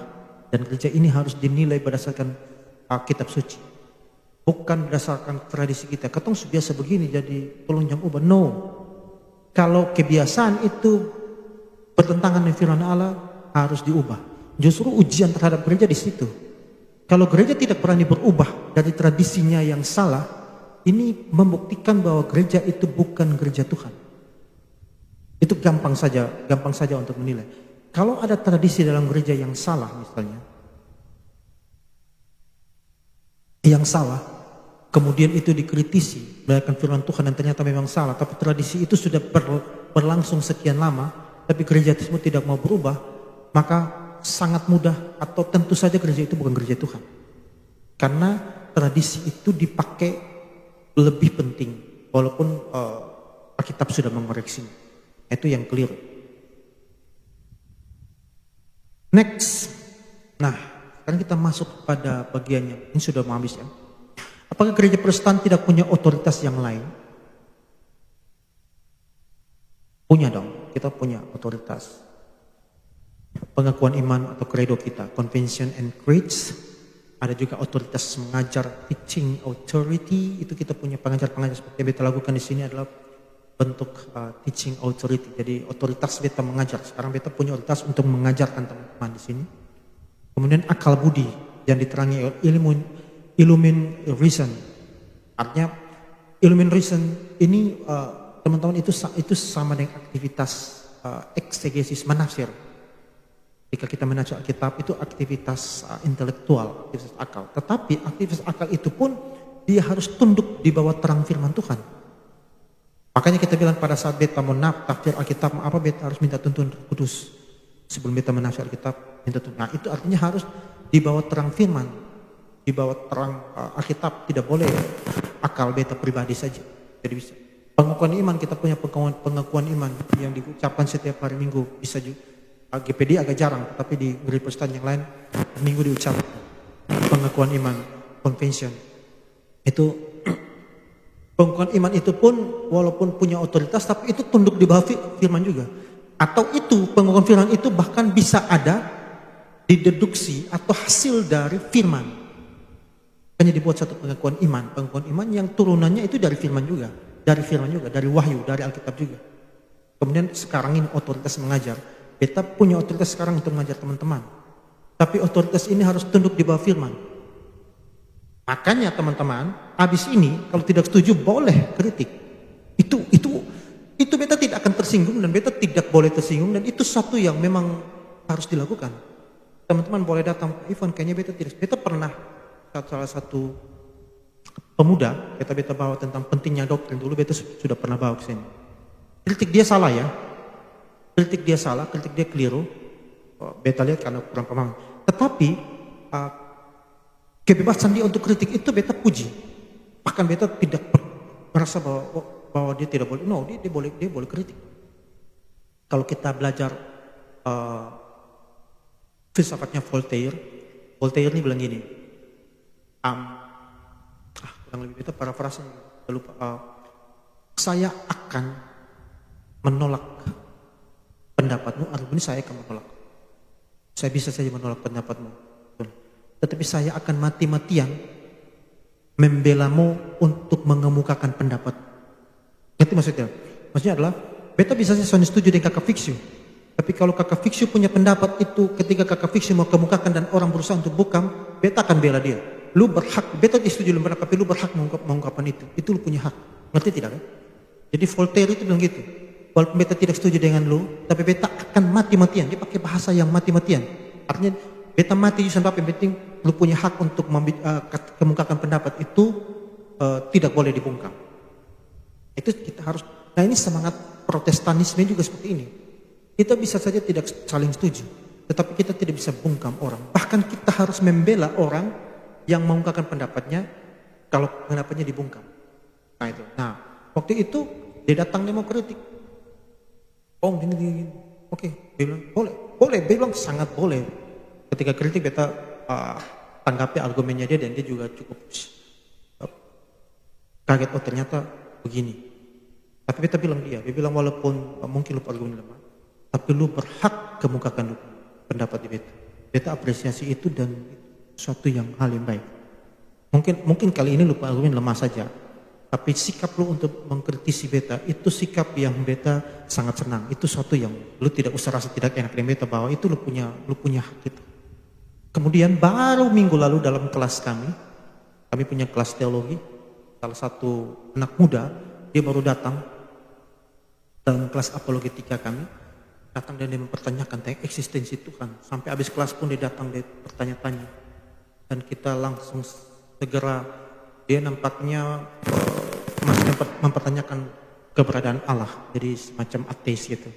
Dan gereja ini harus dinilai berdasarkan kitab suci. Bukan berdasarkan tradisi kita. Ketong biasa begini jadi tolong jam ubah. No. Kalau kebiasaan itu bertentangan dengan firman Allah, harus diubah. Justru ujian terhadap gereja di situ. Kalau gereja tidak berani berubah dari tradisinya yang salah, ini membuktikan bahwa gereja itu bukan gereja Tuhan. Itu gampang saja untuk menilai. Kalau ada tradisi dalam gereja yang salah misalnya, yang salah, kemudian itu dikritisi berdasarkan firman Tuhan dan ternyata memang salah, tapi tradisi itu sudah berlangsung sekian lama, tapi gereja tersebut tidak mau berubah, maka sangat mudah atau tentu saja gereja itu bukan gereja Tuhan. Karena tradisi itu dipakai lebih penting, walaupun Alkitab sudah mengoreksinya. Itu yang keliru. Next. Nah, sekarang kita masuk pada bagiannya. Ini sudah mau habis ya. Apakah gereja Protestan tidak punya otoritas yang lain? Punya dong, kita punya otoritas. Pengakuan iman atau credo kita, Confession and Creeds. Ada juga otoritas mengajar, teaching authority. Itu kita punya pengajar-pengajar seperti yang kita lakukan di sini adalah bentuk teaching authority. Jadi otoritas beta mengajar. Sekarang beta punya otoritas untuk mengajarkan teman-teman di sini. Kemudian akal budi yang diterangi oleh illumin reason. Artinya illumin reason ini teman-teman itu sama dengan aktivitas eksegesis, menafsir. Jika kita menafsir Alkitab itu aktivitas intelektual, aktivitas akal. Tetapi aktivitas akal itu pun dia harus tunduk di bawah terang firman Tuhan. Makanya kita bilang pada saat beta mau tafsir Alkitab, apa beta harus minta tuntun Kudus sebelum beta menafsir Alkitab, minta tuntun. Nah itu artinya harus di bawah terang firman, di bawah terang Alkitab, tidak boleh akal beta pribadi saja. Jadi bisa. Pengakuan iman, kita punya pengakuan iman yang diucapkan setiap hari Minggu, bisa juga. GPD agak jarang, tapi di gereja Protestan yang lain Minggu diucap pengakuan iman, confession. Itu pengakuan iman itu pun walaupun punya otoritas, tapi itu tunduk di bawah firman juga. Atau itu pengakuan firman itu bahkan bisa ada dideduksi atau hasil dari firman. Hanya dibuat satu pengakuan iman yang turunannya itu dari firman juga, dari wahyu, dari Alkitab juga. Kemudian sekarang ini otoritas mengajar. Beta punya otoritas sekarang untuk mengajar teman-teman. Tapi otoritas ini harus tunduk di bawah firman. Makanya teman-teman, habis ini kalau tidak setuju boleh kritik. Itu beta tidak akan tersinggung dan beta tidak boleh tersinggung, dan itu satu yang memang harus dilakukan. Teman-teman boleh datang, Ivan kayaknya beta tidak. Beta pernah salah satu pemuda, beta bawa tentang pentingnya doktrin dulu, beta sudah pernah bawa ke sini. Kritik dia salah ya. Kritik dia salah, kritik dia keliru. Beta lihat karena kurang paham. Tetapi kebebasan dia untuk kritik itu beta puji. Bahkan beta tidak merasa bahwa dia tidak boleh. No, dia boleh kritik. Kalau kita belajar filsafatnya Voltaire ini bilang gini. Kurang lebih beta parafrasenya lupa. Saya akan menolak pendapatmu, ataupun saya akan menolak. Saya bisa saja menolak pendapatmu. Tetapi saya akan mati-matian membelamu untuk mengemukakan pendapat. Ngerti maksudnya? Maksudnya adalah, beta bisa saja setuju dengan kakak fiksi. Tapi kalau kakak fiksi punya pendapat itu, ketika kakak fiksi mau kemukakan dan orang berusaha untuk bungkam, beta akan bela dia. Lu berhak, beta setuju lu berhak, tapi lu berhak mengungkapkan itu. Itu lu punya hak. Ngerti tidak kan? Jadi Voltaire itu bilang gitu. Walaupun beta tidak setuju dengan lu, tapi beta akan mati-matian. Dia pakai bahasa yang mati-matian. Artinya beta mati sampai yang penting lu punya hak untuk kemukakan pendapat itu tidak boleh dibungkam. Itu kita harus. Nah ini semangat Protestanisme juga seperti ini. Kita bisa saja tidak saling setuju, tetapi kita tidak bisa bungkam orang. Bahkan kita harus membela orang yang mengungkapkan pendapatnya kalau pendapatnya dibungkam. Nah itu. Nah waktu itu dia datang dia mau kritik. Oh gini. Oke, dia bilang boleh. Dia bilang sangat boleh. Ketika kritik beta tanggapi argumennya dia dan dia juga cukup kaget. Oh ternyata begini. Tapi beta bilang dia bilang walaupun mungkin lu argumen lemah, tapi lu berhak kemukakan pendapat di beta. Beta apresiasi itu dan suatu hal yang baik. Mungkin kali ini lu argumen lemah saja, tapi sikap lu untuk mengkritisi beta itu sikap yang beta sangat senang. Itu suatu yang lu tidak usah rasa tidak enak dengan beta, bahwa itu lu punya hak itu. Kemudian baru minggu lalu dalam kelas kami punya kelas teologi, salah satu anak muda dia baru datang dalam kelas apologetika kami, datang dan dia mempertanyakan tentang eksistensi Tuhan. Sampai habis kelas pun dia datang, dia bertanya-tanya. Dan kita langsung segera, dia nampaknya masih mempertanyakan keberadaan Allah. Jadi semacam ateis gitu.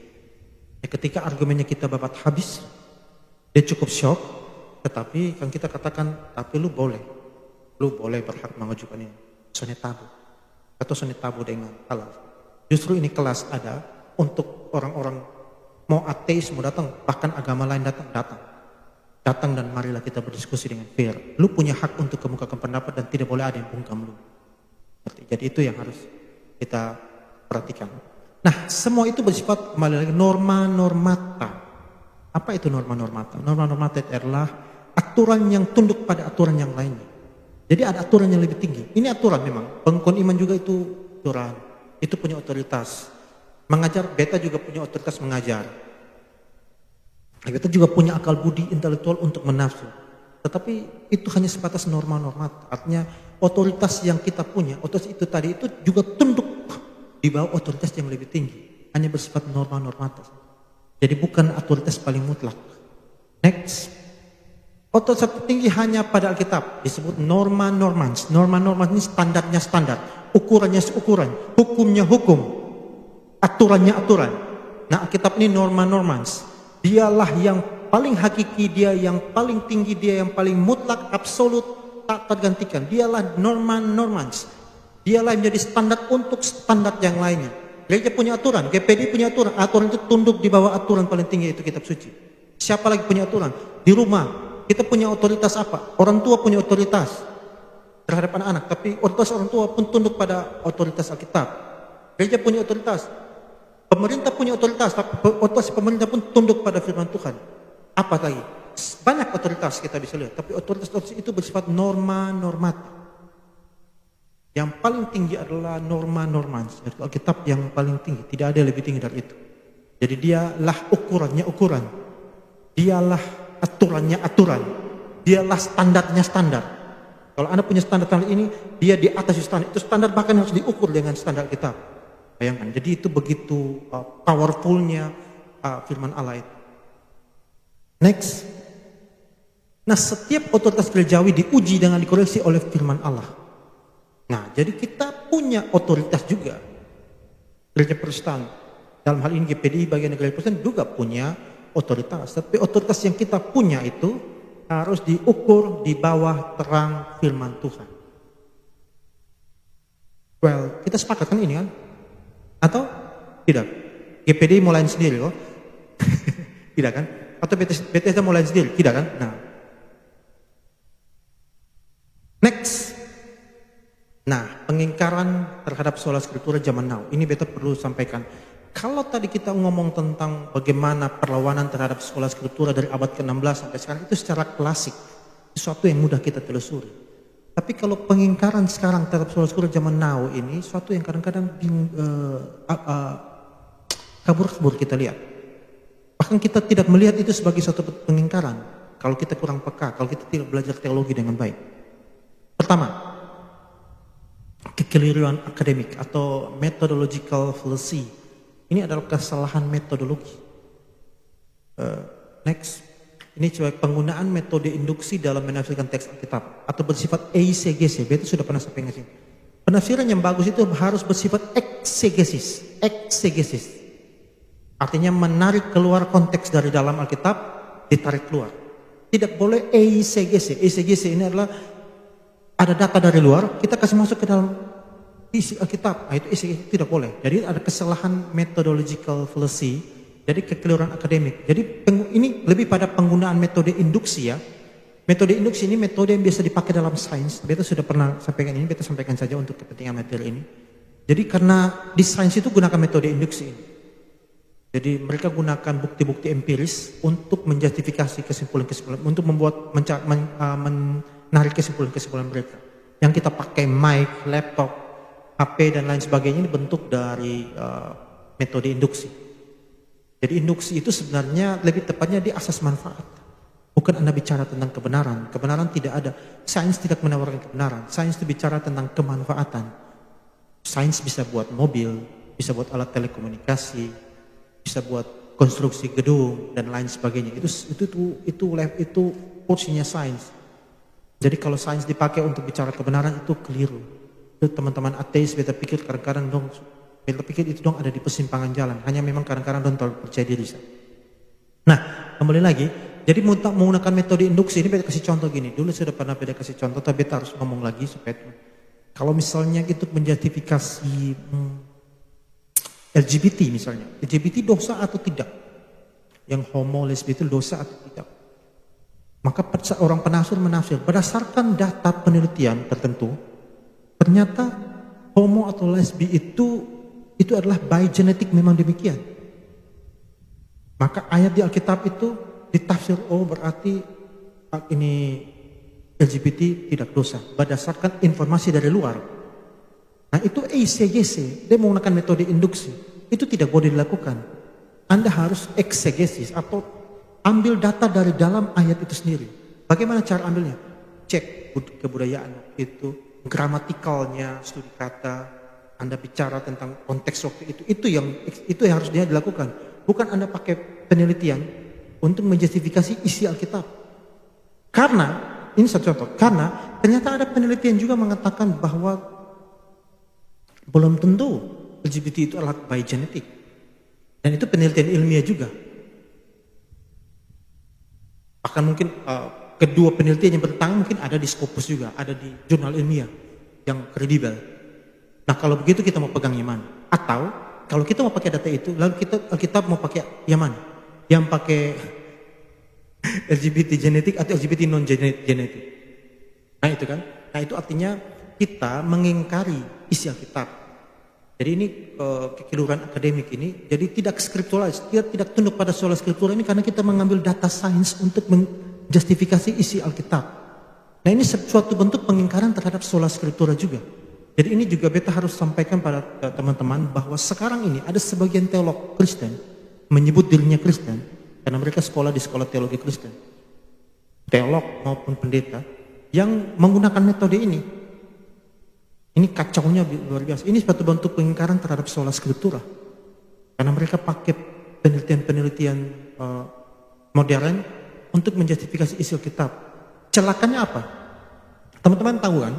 Ya, ketika argumennya kita babat habis, dia cukup shock. Tetapi kan kita katakan, tapi lu boleh berhak mengajukan ini. Soalnya tabu. Atau soalnya tabu dengan Allah. Justru ini kelas ada untuk orang-orang mau ateis, mau datang, bahkan agama lain datang dan marilah kita berdiskusi dengan fair. Lu punya hak untuk kemukakan pendapat dan tidak boleh ada yang bungkam lu. Jadi itu yang harus kita perhatikan. Nah semua itu bersifat kembali lagi norma normata. Apa itu norma normata? Norma normata adalah aturan yang tunduk pada aturan yang lainnya. Jadi ada aturan yang lebih tinggi. Ini aturan memang. Pengukuhan iman juga itu aturan. Itu punya otoritas. Mengajar, beta juga punya otoritas mengajar. Beta juga punya akal budi intelektual untuk menafsir. Tetapi itu hanya sebatas norma-norma. Artinya otoritas yang kita punya, otoritas itu tadi itu juga tunduk di bawah otoritas yang lebih tinggi. Hanya bersifat norma-norma. Jadi bukan otoritas paling mutlak. Next. Otoritas tertinggi hanya pada Alkitab, disebut norma-normans. Norma-normans ini standarnya standar, ukurannya ukuran, hukumnya hukum, aturannya aturan. Nah Alkitab ini norma-normans. Dialah yang paling hakiki, dia yang paling tinggi, dia yang paling mutlak, absolut, tak tergantikan. Dialah norma-normans. Dialah yang menjadi standar untuk standar yang lainnya. Gereja punya aturan, GPD punya aturan. Aturan itu tunduk di bawah aturan paling tinggi, itu kitab suci. Siapa lagi punya aturan? Di rumah. Kita punya otoritas apa? Orang tua punya otoritas terhadap anak-anak, tapi otoritas orang tua pun tunduk pada otoritas Alkitab. Gereja punya otoritas, pemerintah punya otoritas, tapi otoritas pemerintah pun tunduk pada firman Tuhan. Apa lagi? Banyak otoritas kita bisa lihat, tapi otoritas itu bersifat norma-normatif. Yang paling tinggi adalah norma-norma. Alkitab yang paling tinggi, tidak ada lebih tinggi dari itu. Jadi dialah ukurannya ukuran, dialah aturannya aturan, dialah standarnya standar. Kalau Anda punya standar ini, dia di atas standar. Itu standar bahkan harus diukur dengan standar kita. Bayangkan, jadi itu begitu powerfulnya firman Allah itu. Next. Nah setiap otoritas gerejawi diuji dengan dikoreksi oleh firman Allah. Nah jadi kita punya otoritas juga. Gereja Protestan, dalam hal ini GPDI bagian gereja Protestan juga punya otoritas, tapi otoritas yang kita punya itu harus diukur di bawah terang firman Tuhan. Well, kita sepakat kan ini kan? Atau tidak? GPD mau lain sendiri loh. Tidak kan? Atau BTS mau lain sendiri? Tidak kan? Nah. Next. Nah, pengingkaran terhadap sola scriptura zaman now. Ini beta perlu sampaikan. Kalau tadi kita ngomong tentang bagaimana perlawanan terhadap sola scriptura dari abad ke-16 sampai sekarang, itu secara klasik, sesuatu yang mudah kita telusuri. Tapi kalau pengingkaran sekarang terhadap sola scriptura zaman now ini, sesuatu yang kadang-kadang kabur-kabur kita lihat. Bahkan kita tidak melihat itu sebagai suatu pengingkaran. Kalau kita kurang peka, kalau kita tidak belajar teologi dengan baik. Pertama, kekeliruan akademik atau methodological fallacy. Ini adalah kesalahan metodologi. Next, ini coba penggunaan metode induksi dalam menafsirkan teks Alkitab atau bersifat eisegesis. Itu sudah pernah saya pengen. Penafsiran yang bagus itu harus bersifat exegesis. Exegesis. Artinya menarik keluar konteks dari dalam Alkitab, ditarik keluar. Tidak boleh eisegesis. Eisegesis ini adalah ada data dari luar, kita kasih masuk ke dalam isi Alkitab. Nah, itu eisegesis tidak boleh. Jadi ada kesalahan methodological fallacy, jadi kekeliruan akademik. Jadi ini lebih pada penggunaan metode induksi ya. Metode induksi ini metode yang biasa dipakai dalam sains. Beta sudah pernah sampaikan ini, beta sampaikan saja untuk kepentingan materi ini. Jadi karena di sains itu gunakan metode induksi ini. Jadi mereka gunakan bukti-bukti empiris untuk menjustifikasi kesimpulan-kesimpulan, untuk menarik kesimpulan-kesimpulan mereka. Yang kita pakai mic, laptop, HP dan lain sebagainya ini bentuk dari metode induksi. Jadi induksi itu sebenarnya lebih tepatnya di asas manfaat. Bukan Anda bicara tentang kebenaran. Kebenaran tidak ada. Sains tidak menawarkan kebenaran. Sains itu bicara tentang kemanfaatan. Sains bisa buat mobil, bisa buat alat telekomunikasi, bisa buat konstruksi gedung dan lain sebagainya. Itu porsinya sains. Jadi kalau sains dipakai untuk bicara kebenaran itu keliru. Itu teman-teman ateis beta pikir kadang-kadang dong, beta pikir itu dong ada di persimpangan jalan. Hanya memang kadang-kadang dong terlalu percaya diri. Nah, kembali lagi. Jadi menggunakan metode induksi ini beta kasih contoh gini. Dulu sudah pernah beta kasih contoh, tapi beta harus ngomong lagi supaya kalau misalnya itu menjustifikasi LGBT misalnya, LGBT dosa atau tidak? Yang homo, lesbi itu dosa atau tidak? Maka orang penafsir menafsir berdasarkan data penelitian tertentu, ternyata homo atau lesbi itu adalah by genetik memang demikian. Maka ayat di Alkitab itu ditafsir berarti ini LGBT tidak dosa berdasarkan informasi dari luar. Nah itu eisegesis, dia menggunakan metode induksi. Itu tidak boleh dilakukan. Anda harus eksegesis atau ambil data dari dalam ayat itu sendiri. Bagaimana cara ambilnya? Cek kebudayaan itu, gramatikalnya, studi kata. Anda bicara tentang konteks waktu itu. Itu yang harus dia dilakukan. Bukan Anda pakai penelitian untuk menjustifikasi isi Alkitab. Karena, ini satu contoh. Karena ternyata ada penelitian juga mengatakan bahwa belum tentu LGBT itu adalah by genetik. Dan itu penelitian ilmiah juga. Bahkan mungkin kedua penelitian yang bertentangan mungkin ada di Scopus juga, ada di jurnal ilmiah yang kredibel. Nah kalau begitu kita mau pegang yang mana? Atau kalau kita mau pakai data itu, lalu kita mau pakai yang mana? Yang pakai LGBT genetik atau LGBT non genetik? Nah itu kan? Nah itu artinya kita mengingkari isi Alkitab. Jadi ini kekeliruan akademik ini, jadi tidak skripturalis, tidak tunduk pada sola skriptura ini karena kita mengambil data sains untuk menjustifikasi isi Alkitab. Nah ini suatu bentuk pengingkaran terhadap sola skriptura juga. Jadi ini juga beta harus sampaikan pada teman-teman bahwa sekarang ini ada sebagian teolog Kristen menyebut dirinya Kristen karena mereka sekolah di sekolah teologi Kristen. Teolog maupun pendeta yang menggunakan metode ini. Ini kacaunya luar biasa. Ini suatu bentuk pengingkaran terhadap sola skriptura. Karena mereka pakai penelitian-penelitian modern untuk menjustifikasi isi Alkitab. Celakanya apa? Teman-teman tahu kan?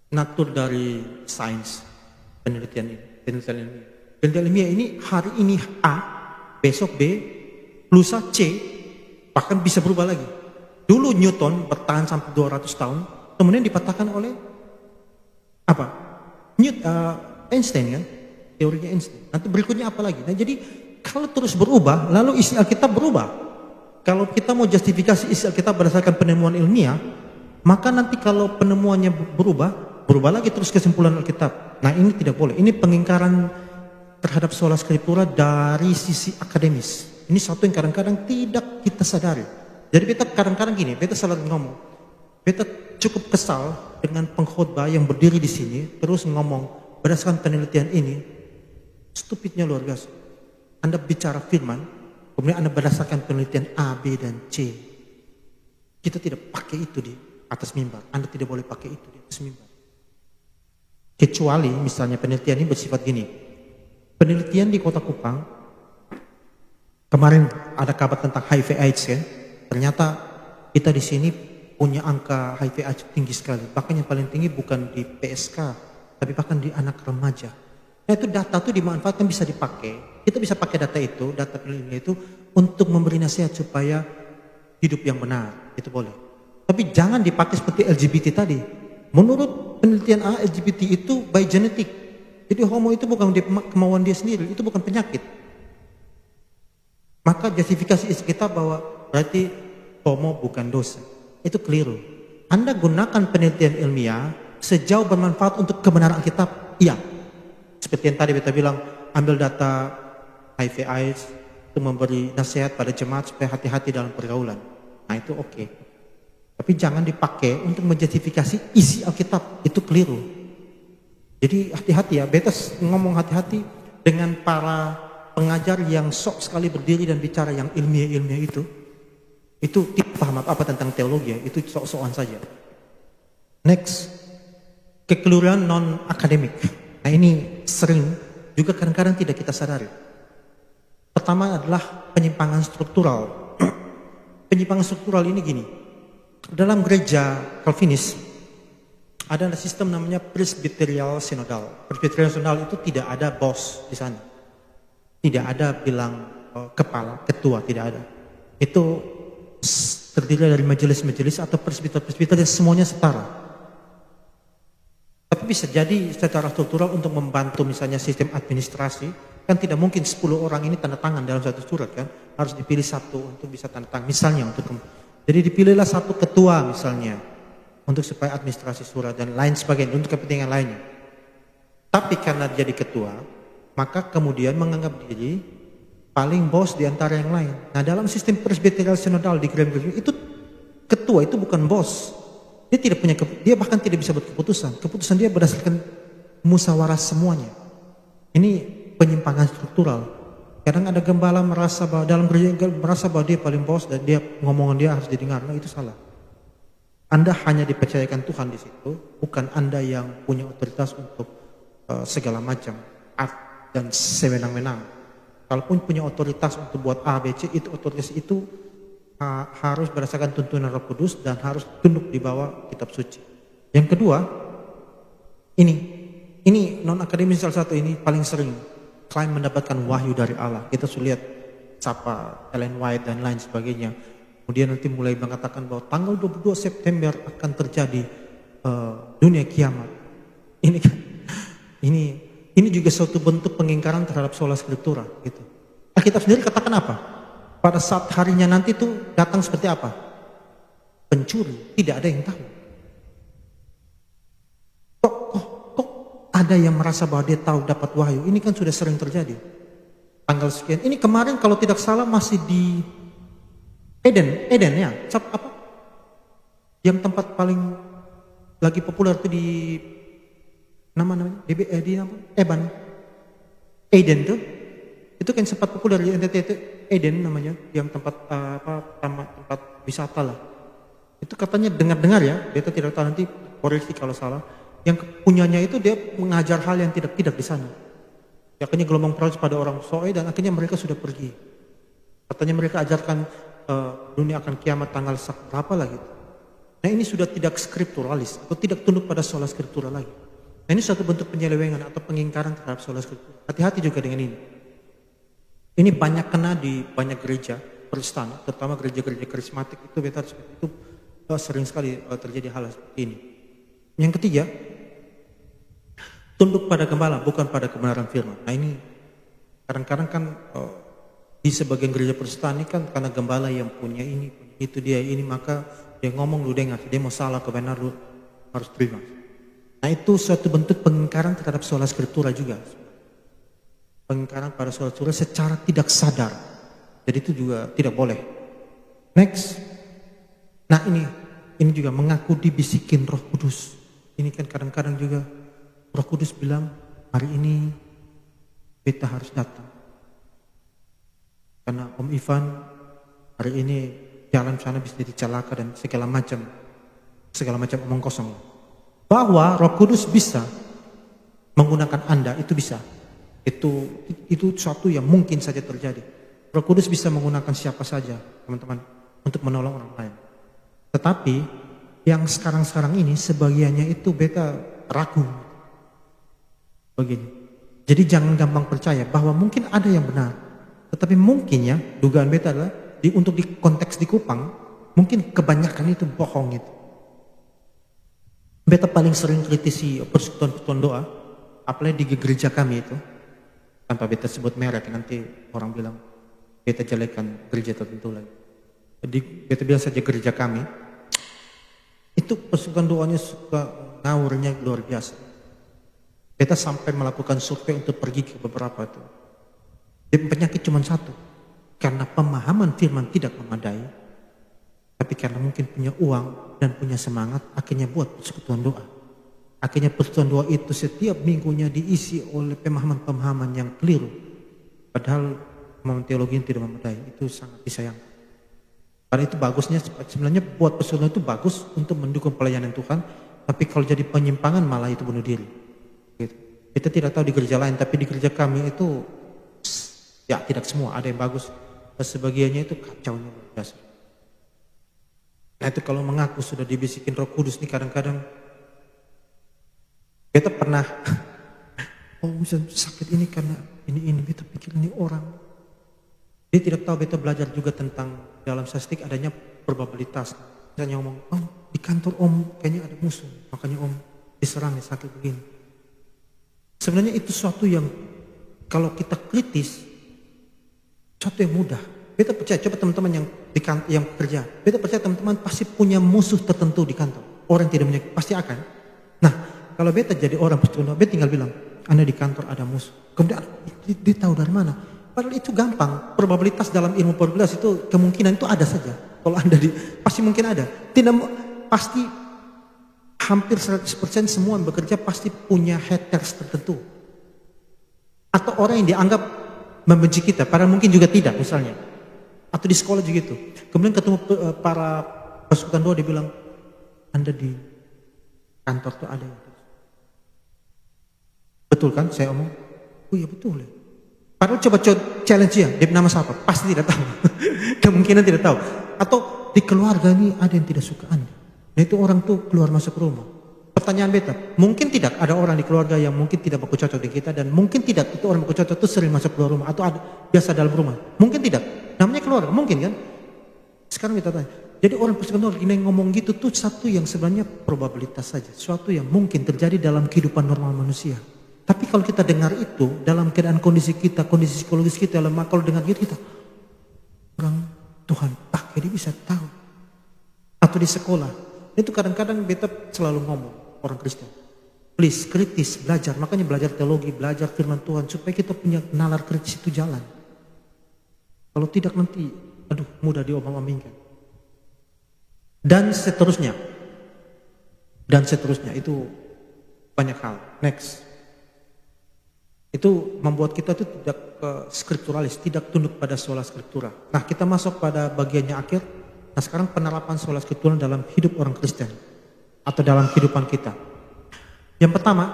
Natur dari sains penelitian ini. Penelitian ilmiah ini hari ini A, besok B, lusa C, bahkan bisa berubah lagi. Dulu Newton bertahan sampai 200 tahun, kemudian dipatahkan oleh apa? Einstein kan? Teorinya Einstein. Nanti berikutnya apa lagi? Nah jadi kalau terus berubah, lalu isi Alkitab berubah. Kalau kita mau justifikasi isi Alkitab berdasarkan penemuan ilmiah, maka nanti kalau penemuannya berubah lagi terus kesimpulan Alkitab. Nah ini tidak boleh. Ini pengingkaran terhadap sola skriptura dari sisi akademis. Ini satu yang kadang-kadang tidak kita sadari. Jadi beta kadang-kadang gini, beta salah ngomong. Beta cukup kesal dengan pengkhotbah yang berdiri di sini terus ngomong berdasarkan penelitian ini, stupidnya luar biasa. Anda bicara firman, kemudian Anda berdasarkan penelitian A, B, dan C. Kita tidak pakai itu di atas mimbar. Anda tidak boleh pakai itu di atas mimbar. Kecuali misalnya penelitian ini bersifat gini. Penelitian di Kota Kupang, kemarin ada kabar tentang HIV AIDS kan. Ternyata kita di sini punya angka HIV AIDS tinggi sekali. Bahkan yang paling tinggi bukan di PSK, tapi bahkan di anak remaja. Nah itu data itu dimanfaatkan, bisa dipakai. Kita bisa pakai data itu, data penelitian itu untuk memberi nasihat supaya hidup yang benar. Itu boleh. Tapi jangan dipakai seperti LGBT tadi. Menurut penelitian A, LGBT itu by genetik. Jadi homo itu bukan kemauan dia sendiri, itu bukan penyakit. Maka justifikasi kita bahwa berarti homo bukan dosa. Itu keliru. Anda gunakan penelitian ilmiah sejauh bermanfaat untuk kebenaran Alkitab, iya. Seperti yang tadi kita bilang, ambil data HIV AIDS untuk memberi nasihat pada jemaat supaya hati-hati dalam pergaulan. Nah itu oke. Tapi jangan dipakai untuk menjustifikasi isi Alkitab, itu keliru. Jadi hati-hati ya, beta ngomong hati-hati dengan para pengajar yang sok sekali berdiri dan bicara yang ilmiah-ilmiah itu tidak paham apa tentang teologi ya, itu sok-sokan saja. Next, kekeliruan non-akademik. Nah ini sering juga kadang-kadang tidak kita sadari. Pertama adalah penyimpangan struktural. Penyimpangan struktural ini gini, dalam gereja Calvinis ada sistem namanya presbyterial synodal. Presbyterial synodal itu tidak ada bos di sana. Tidak ada bilang kepala, ketua, tidak ada. Itu terdiri dari majelis-majelis atau presbiter-presbiter yang semuanya setara. Tapi bisa jadi secara struktural untuk membantu misalnya sistem administrasi, kan tidak mungkin 10 orang ini tanda tangan dalam satu surat kan, harus dipilih satu untuk bisa tanda tangan. Misalnya jadi dipilihlah satu ketua misalnya untuk supaya administrasi surat dan lain sebagainya untuk kepentingan lainnya. Tapi karena jadi ketua, maka kemudian menganggap diri paling bos di antara yang lain. Nah dalam sistem presbyterial synodal di gereja itu ketua itu bukan bos. Dia tidak punya, dia bahkan tidak bisa buat keputusan. Keputusan dia berdasarkan musyawarah semuanya. Ini penyimpangan struktural. Kadang ada gembala merasa bahwa dalam gereja merasa bahwa dia paling bos dan dia ngomongan dia harus didengar. Nah itu salah. Anda hanya dipercayakan Tuhan di situ, bukan Anda yang punya otoritas untuk segala macam dan sewenang-wenang. Kalaupun punya otoritas untuk buat A, B, C, itu otoritas itu harus berdasarkan tuntunan Roh Kudus dan harus tunduk di bawah kitab suci. Yang kedua, ini non akademis salah satu ini paling sering klaim mendapatkan wahyu dari Allah. Kita sudah lihat siapa Ellen White dan lain sebagainya. Kemudian nanti mulai mengatakan bahwa tanggal 22 September akan terjadi dunia kiamat. Ini juga suatu bentuk pengingkaran terhadap sola scriptura gitu. Alkitab sendiri katakan apa? Pada saat harinya nanti itu datang seperti apa? Pencuri, tidak ada yang tahu. Kok ada yang merasa bahwa dia tahu dapat wahyu? Ini kan sudah sering terjadi. Tanggal sekian. Ini kemarin kalau tidak salah masih di Eden ya. Apa? Yang tempat paling lagi populer itu di namanya di Eban. Eden tuh. Itu kan sempat populer di NTT itu Eden namanya, yang tempat tempat wisata lah. Itu katanya dengar ya, beta tidak tahu nanti koreksi kalau salah. Yang punyanya itu dia mengajar hal yang tidak di sana. Akhirnya gelombang paus pada orang Soe dan akhirnya mereka sudah pergi. Katanya mereka ajarkan dunia akan kiamat tanggal berapa lah gitu. Nah ini sudah tidak skripturalis atau tidak tunduk pada sola scriptura lagi. Nah ini suatu bentuk penyelewengan atau pengingkaran terhadap sola scriptura. Hati-hati juga dengan ini. Ini banyak kena di banyak gereja Protestan, terutama gereja-gereja karismatik itu beta itu sering sekali terjadi hal seperti ini. Yang ketiga, tunduk pada gembala bukan pada kebenaran firman. Nah ini kadang-kadang kan di sebagian gereja Protestan ini kan karena gembala yang punya ini, itu dia ini, maka dia ngomong lu dengar, dia mau salah kebenaran lu harus terima. Nah itu suatu bentuk pengingkaran terhadap sola scriptura juga. Pengingkaran pada sola scriptura secara tidak sadar. Jadi itu juga tidak boleh. Next. Nah ini juga mengaku dibisikin Roh Kudus. Ini kan kadang-kadang juga Roh Kudus bilang hari ini beta harus datang. Karena Om Ivan hari ini jalan sana bisa jadi celaka dan segala macam omong kosong. Bahwa Roh Kudus bisa menggunakan Anda, itu bisa. Itu suatu yang mungkin saja terjadi. Roh Kudus bisa menggunakan siapa saja, teman-teman, untuk menolong orang lain. Tetapi yang sekarang ini sebagiannya itu beta ragu. Begini. Jadi jangan gampang percaya bahwa mungkin ada yang benar. Tetapi mungkin ya, dugaan beta adalah untuk di konteks di Kupang, mungkin kebanyakan itu bohong itu. Beta paling sering kritisi persekutuan doa, apalagi di gereja kami itu. Tanpa beta sebut merek, nanti orang bilang beta jelekan gereja tertentu lagi. Jadi beta bilang saja gereja kami, itu persekutuan doanya suka ngawurnya luar biasa. Beta sampai melakukan survei untuk pergi ke beberapa itu. Dan penyakit cuma satu, karena pemahaman firman tidak memadai, tapi karena mungkin punya uang dan punya semangat, akhirnya buat persekutuan doa. Akhirnya persekutuan doa itu setiap minggunya diisi oleh pemahaman-pemahaman yang keliru. Padahal pemahaman teologi yang tidak memadai, itu sangat disayangkan. Karena itu bagusnya, sebenarnya buat persekutuan itu bagus untuk mendukung pelayanan Tuhan, tapi kalau jadi penyimpangan malah itu bunuh diri. Gitu. Kita tidak tahu di gereja lain, tapi di gereja kami itu ya tidak semua, ada yang bagus. Sebagiannya itu kacaunya luar biasa. Nah itu kalau mengaku sudah dibisikin Roh Kudus nih kadang-kadang beta pernah bisa sakit ini karena ini beta pikir ini orang. Dia tidak tahu beta belajar juga tentang dalam statistik adanya probabilitas. Misalnya ngomong, di kantor Om kayaknya ada musuh, makanya Om diserang sakit begini. Sebenarnya itu suatu yang kalau kita kritis, suatu yang mudah. Beta percaya, coba teman-teman yang kerja, beta percaya teman-teman pasti punya musuh tertentu di kantor. Orang tidak punya, pasti akan. Nah, kalau beta jadi orang persekutuan, beta tinggal bilang, Anda di kantor ada musuh. Kemudian dia tahu dari mana? Padahal itu gampang. Probabilitas dalam ilmu probabilitas itu kemungkinan itu ada saja. Kalau Anda pasti mungkin ada. Tidak pasti hampir 100% semua yang bekerja pasti punya haters tertentu. Atau orang yang dianggap membenci kita, padahal mungkin juga tidak misalnya. Atau di sekolah juga gitu. Kemudian ketemu para persekutuan doa, dia bilang, Anda di kantor tuh ada yang betul kan? Saya omong, oh iya betul ya. Padahal coba challenge dia nama siapa? Pasti tidak tahu. Kemungkinan tidak tahu. Atau di keluarga ini ada yang tidak suka Anda. Nah itu orang tuh keluar masuk rumah. Pertanyaan beta, mungkin tidak ada orang di keluarga yang mungkin tidak baku cocok dengan kita, dan mungkin tidak itu orang baku cocok itu sering masuk keluar rumah atau ada biasa dalam rumah. Mungkin tidak. Namanya keluarga, mungkin kan? Sekarang kita tanya. Jadi orang persekutuan doa yang ngomong gitu tuh satu yang sebenarnya probabilitas saja, suatu yang mungkin terjadi dalam kehidupan normal manusia. Tapi kalau kita dengar itu dalam keadaan kondisi kita, kondisi psikologis kita lemah, kalau dengar gitu kita orang Tuhan pakai dia bisa tahu. Atau di sekolah, itu kadang-kadang beta selalu ngomong orang Kristen, please kritis, belajar, makanya belajar teologi, belajar firman Tuhan supaya kita punya nalar kritis itu jalan. Kalau tidak nanti, mudah diomong-omongkan. Dan seterusnya itu banyak hal. Next. Itu membuat kita itu tidak skripturalis, tidak tunduk pada sola scriptura. Nah kita masuk pada bagiannya akhir. Nah sekarang penerapan sola scriptura dalam hidup orang Kristen atau dalam kehidupan kita. Yang pertama,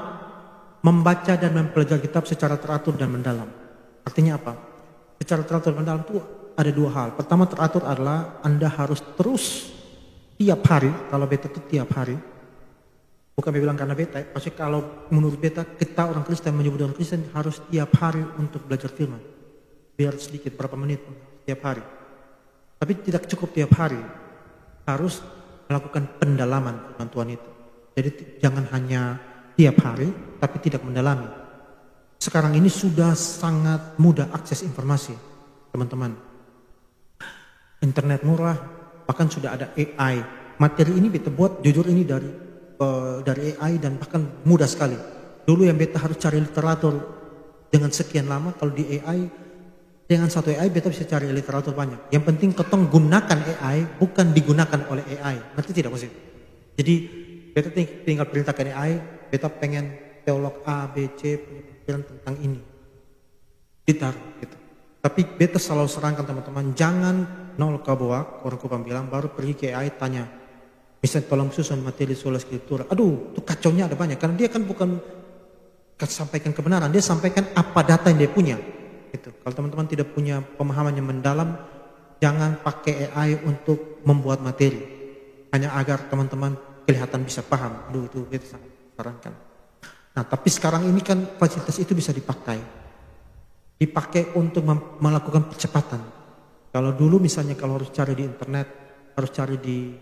membaca dan mempelajari kitab secara teratur dan mendalam. Artinya apa? Secara teratur dan mendalam itu ada dua hal. Pertama, teratur adalah Anda harus terus tiap hari, kalau beta itu tiap hari. Bukan bilang karena beta, pasti kalau menurut beta kita orang Kristen menyebut orang Kristen harus tiap hari untuk belajar firman. Biar sedikit berapa menit tiap hari. Tapi tidak cukup tiap hari, harus melakukan pendalaman firman Tuhan itu. Jadi jangan hanya tiap hari, tapi tidak mendalami. Sekarang ini sudah sangat mudah akses informasi, teman-teman. Internet murah, bahkan sudah ada AI. Materi ini beta buat jujur ini dari AI dan bahkan mudah sekali. Dulu yang beta harus cari literatur dengan sekian lama, kalau di AI dengan satu AI beta bisa cari literatur banyak. Yang penting ketong gunakan AI, bukan digunakan oleh AI. Nanti tidak maksud. Jadi beta tinggal perintahkan AI, beta pengen teolog A, B, C punya pikiran tentang ini. Ditaruh gitu. Tapi beta selalu sarankan teman-teman, jangan nol kaboak, orang Kupang bilang, baru pergi ke AI tanya. Misalnya tolong susun materi sola scriptura. Aduh, itu kacaunya ada banyak. Karena dia kan bukan sampaikan kebenaran, dia sampaikan apa data yang dia punya. Gitu. Kalau teman-teman tidak punya pemahaman yang mendalam, jangan pakai AI untuk membuat materi. Hanya agar teman-teman kelihatan bisa paham. Aduh, itu beta sangat sarankan. Nah, tapi sekarang ini kan fasilitas itu bisa dipakai untuk melakukan percepatan. Kalau dulu misalnya kalau harus cari di internet, harus cari di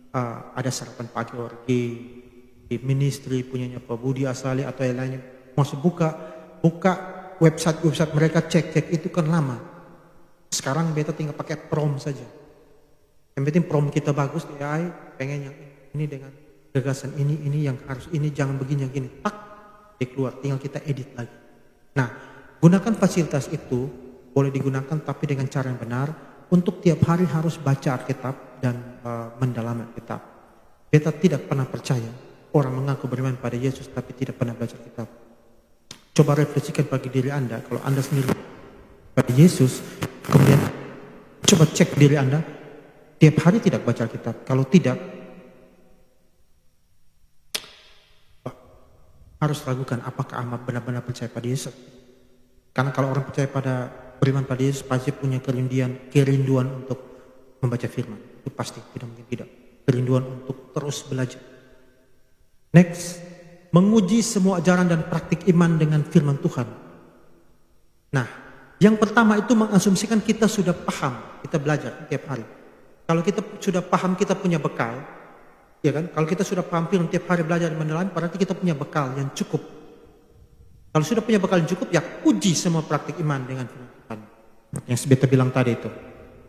ada sarapan pagi di ministry punyanya Pak Budi Asali atau yang lainnya, masuk buka website mereka, cek itu kan lama. Sekarang beta tinggal pakai prompt saja. Yang penting prompt kita bagus, AI pengen yang ini dengan gagasan ini yang harus ini, jangan begini yang gini, tak dia keluar, tinggal kita edit lagi. Nah, gunakan fasilitas itu, boleh digunakan tapi dengan cara yang benar, untuk tiap hari harus baca Alkitab dan mendalami Alkitab. Beta tidak pernah percaya orang mengaku beriman pada Yesus tapi tidak pernah baca Alkitab. Coba refleksikan bagi diri Anda, kalau Anda sendiri pada Yesus, kemudian coba cek diri Anda, tiap hari tidak baca Alkitab. Kalau tidak, harus ragukan apakah Anda benar-benar percaya pada Yesus. Karena kalau orang percaya beriman pada Yesus pasti punya kerinduan untuk membaca firman. Itu pasti, tidak mungkin tidak. Kerinduan untuk terus belajar. Next, menguji semua ajaran dan praktik iman dengan firman Tuhan. Nah, yang pertama itu mengasumsikan kita sudah paham, kita belajar tiap hari. Kalau kita sudah paham, kita punya bekal, ya kan? Kalau kita sudah paham firman tiap hari belajar dan mendalami, berarti kita punya bekal yang cukup. Kalau sudah punya bekal yang cukup, ya uji semua praktik iman dengan firman Tuhan. Yang beta bilang tadi itu,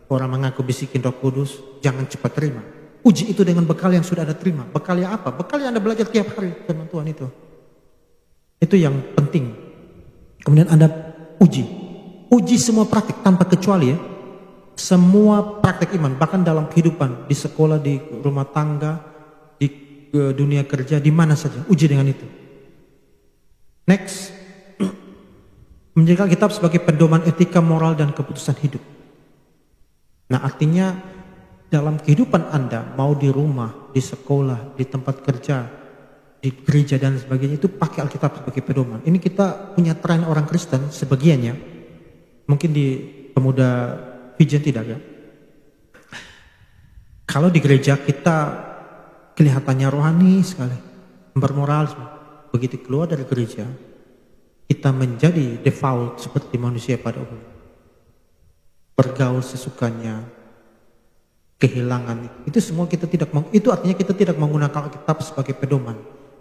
orang mengaku bisikin Roh Kudus, jangan cepat terima. Uji itu dengan bekal yang sudah Anda terima. Bekal yang apa? Bekal yang Anda belajar tiap hari firman Tuhan itu. Itu yang penting. Kemudian Anda uji semua praktik tanpa kecuali ya. Semua praktik iman, bahkan dalam kehidupan, di sekolah, di rumah tangga, di dunia kerja, di mana saja, uji dengan itu. Next, menjaga Alkitab sebagai pedoman etika, moral, dan keputusan hidup. Nah, artinya dalam kehidupan Anda, mau di rumah, di sekolah, di tempat kerja, di gereja dan sebagainya, itu pakai Alkitab sebagai pedoman. Ini kita punya tren orang Kristen sebagiannya, mungkin di pemuda Vision tidak ya. Kalau di gereja kita kelihatannya rohani sekali, bermoral. Begitu keluar dari gereja, kita menjadi default seperti manusia pada umumnya. Bergaul sesukanya, kehilangan, itu semua kita tidak itu artinya kita tidak menggunakan Alkitab sebagai pedoman.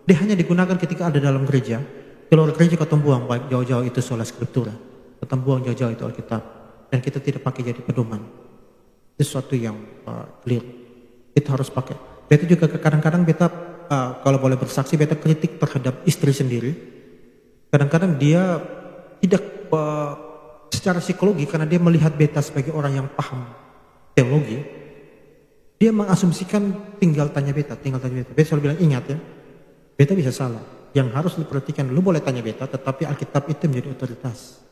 Dia hanya digunakan ketika ada dalam gereja. Keluar gereja kita buang baik jauh-jauh itu sola scriptura, kita buang jauh-jauh itu Alkitab, dan kita tidak pakai jadi pedoman. Itu sesuatu yang clear. Kita harus pakai. Beta juga kadang-kadang beta kalau boleh bersaksi, beta kritik terhadap istri sendiri. Kadang-kadang dia tidak secara psikologi, karena dia melihat beta sebagai orang yang paham teologi, dia mengasumsikan tinggal tanya beta. Beta selalu bilang, ingat ya, beta bisa salah. Yang harus diperhatikan, lu boleh tanya beta, tetapi Alkitab itu menjadi otoritas.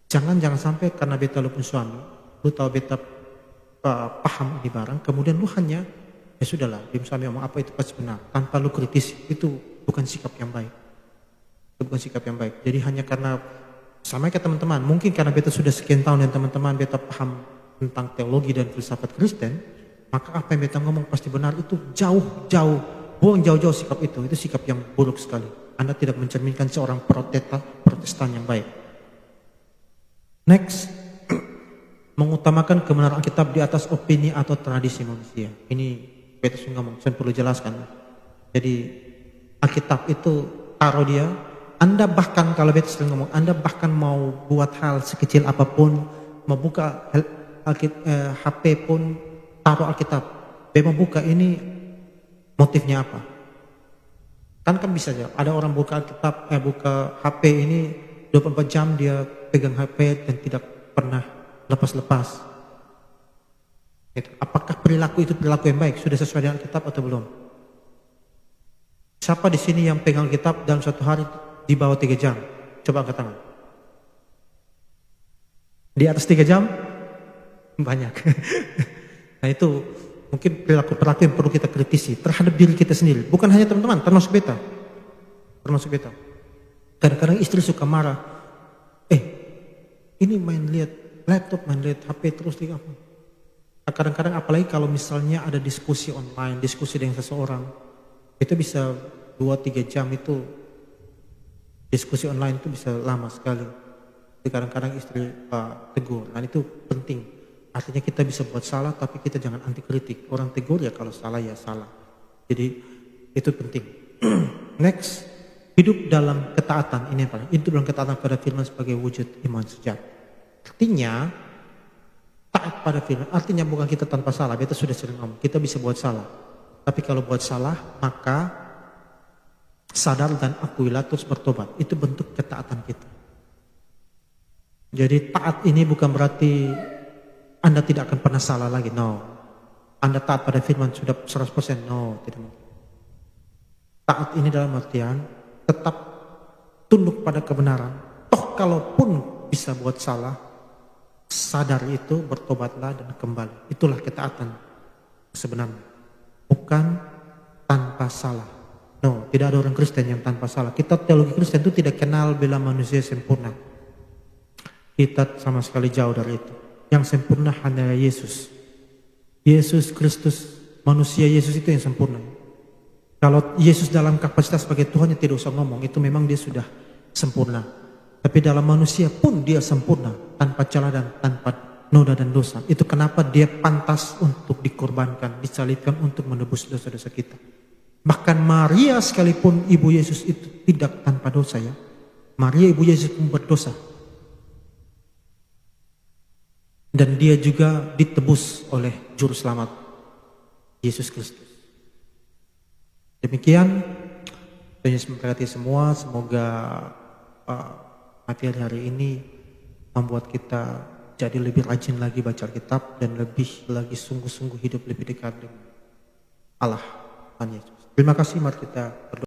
Jangan sampai karena beta lu pun suami, lu tahu beta paham ini barang, kemudian lu hanya ya sudahlah, dia suami ngomong apa itu pasti benar, tanpa lu kritisi. Itu bukan sikap yang baik. Itu bukan sikap yang baik. Jadi hanya karena sama kayak teman-teman, mungkin karena beta sudah sekian tahun dan teman-teman beta paham tentang teologi dan filsafat Kristen, maka apa yang beta ngomong pasti benar. Itu buang jauh-jauh sikap itu sikap yang buruk sekali. Anda tidak mencerminkan seorang Protestan yang baik. Next, mengutamakan kebenaran Alkitab di atas opini atau tradisi manusia. Ini beta sudah ngomong, saya perlu jelaskan. Jadi Alkitab itu taruh dia. Anda bahkan kalau beta sering ngomong, Anda bahkan mau buat hal sekecil apapun, mau buka HP pun taruh Alkitab. Dia mau buka ini motifnya apa? Kan bisa aja. Ada orang buka Alkitab, buka HP ini 24 jam dia pegang HP dan tidak pernah lepas-lepas. Apakah perilaku itu perilaku yang baik? Sudah sesuai dengan Alkitab atau belum? Siapa di sini yang pegang Alkitab dalam satu hari di bawah 3 jam? Coba angkat tangan. Di atas 3 jam? Banyak. Nah itu mungkin perilaku-perilaku yang perlu kita kritisi terhadap diri kita sendiri. Bukan hanya teman-teman, termasuk beta. Kadang-kadang istri suka marah. Ini main lihat laptop, main lihat HP terus di apa. Kadang-kadang apalagi kalau misalnya ada diskusi online, diskusi dengan seseorang, itu bisa 2-3 jam itu, diskusi online itu bisa lama sekali. Jadi kadang-kadang istri tegur, dan itu penting. Artinya kita bisa buat salah, tapi kita jangan anti kritik. Orang tegur ya kalau salah ya salah. Jadi itu penting. Next, hidup dalam ketaatan. Ini yang paling, hidup dalam ketaatan pada firman sebagai wujud iman sejati. Artinya taat pada firman, artinya bukan kita tanpa salah. Beta sudah sering ngomong, kita bisa buat salah. Tapi kalau buat salah, maka sadar dan akuilah terus bertobat. Itu bentuk ketaatan kita. Jadi taat ini bukan berarti Anda tidak akan pernah salah lagi, no. Anda taat pada firman sudah 100%, no, tidak mungkin. Taat ini dalam artian tetap tunduk pada kebenaran. Toh kalaupun bisa buat salah, sadar itu, bertobatlah dan kembali. Itulah ketaatan sebenarnya. Bukan tanpa salah. No, tidak ada orang Kristen yang tanpa salah. Kita teologi Kristen itu tidak kenal bela manusia sempurna. Kita sama sekali jauh dari itu. Yang sempurna hanya Yesus. Yesus Kristus, manusia Yesus itu yang sempurna. Kalau Yesus dalam kapasitas sebagai Tuhan, tidak usah ngomong, itu memang dia sudah sempurna. Tapi dalam manusia pun dia sempurna, tanpa celah dan tanpa noda dan dosa. Itu kenapa dia pantas untuk dikorbankan, disalibkan untuk menebus dosa-dosa kita. Bahkan Maria sekalipun ibu Yesus itu tidak tanpa dosa ya. Maria ibu Yesus pun berdosa. Dan dia juga ditebus oleh juru selamat Yesus Kristus. Demikian, Tuhan Yesus memberkati semua. Semoga materi hari ini membuat kita jadi lebih rajin lagi baca Alkitab dan lebih lagi sungguh-sungguh hidup lebih dekat dengan Allah, Tuhan Yesus. Terima kasih, mari kita berdoa.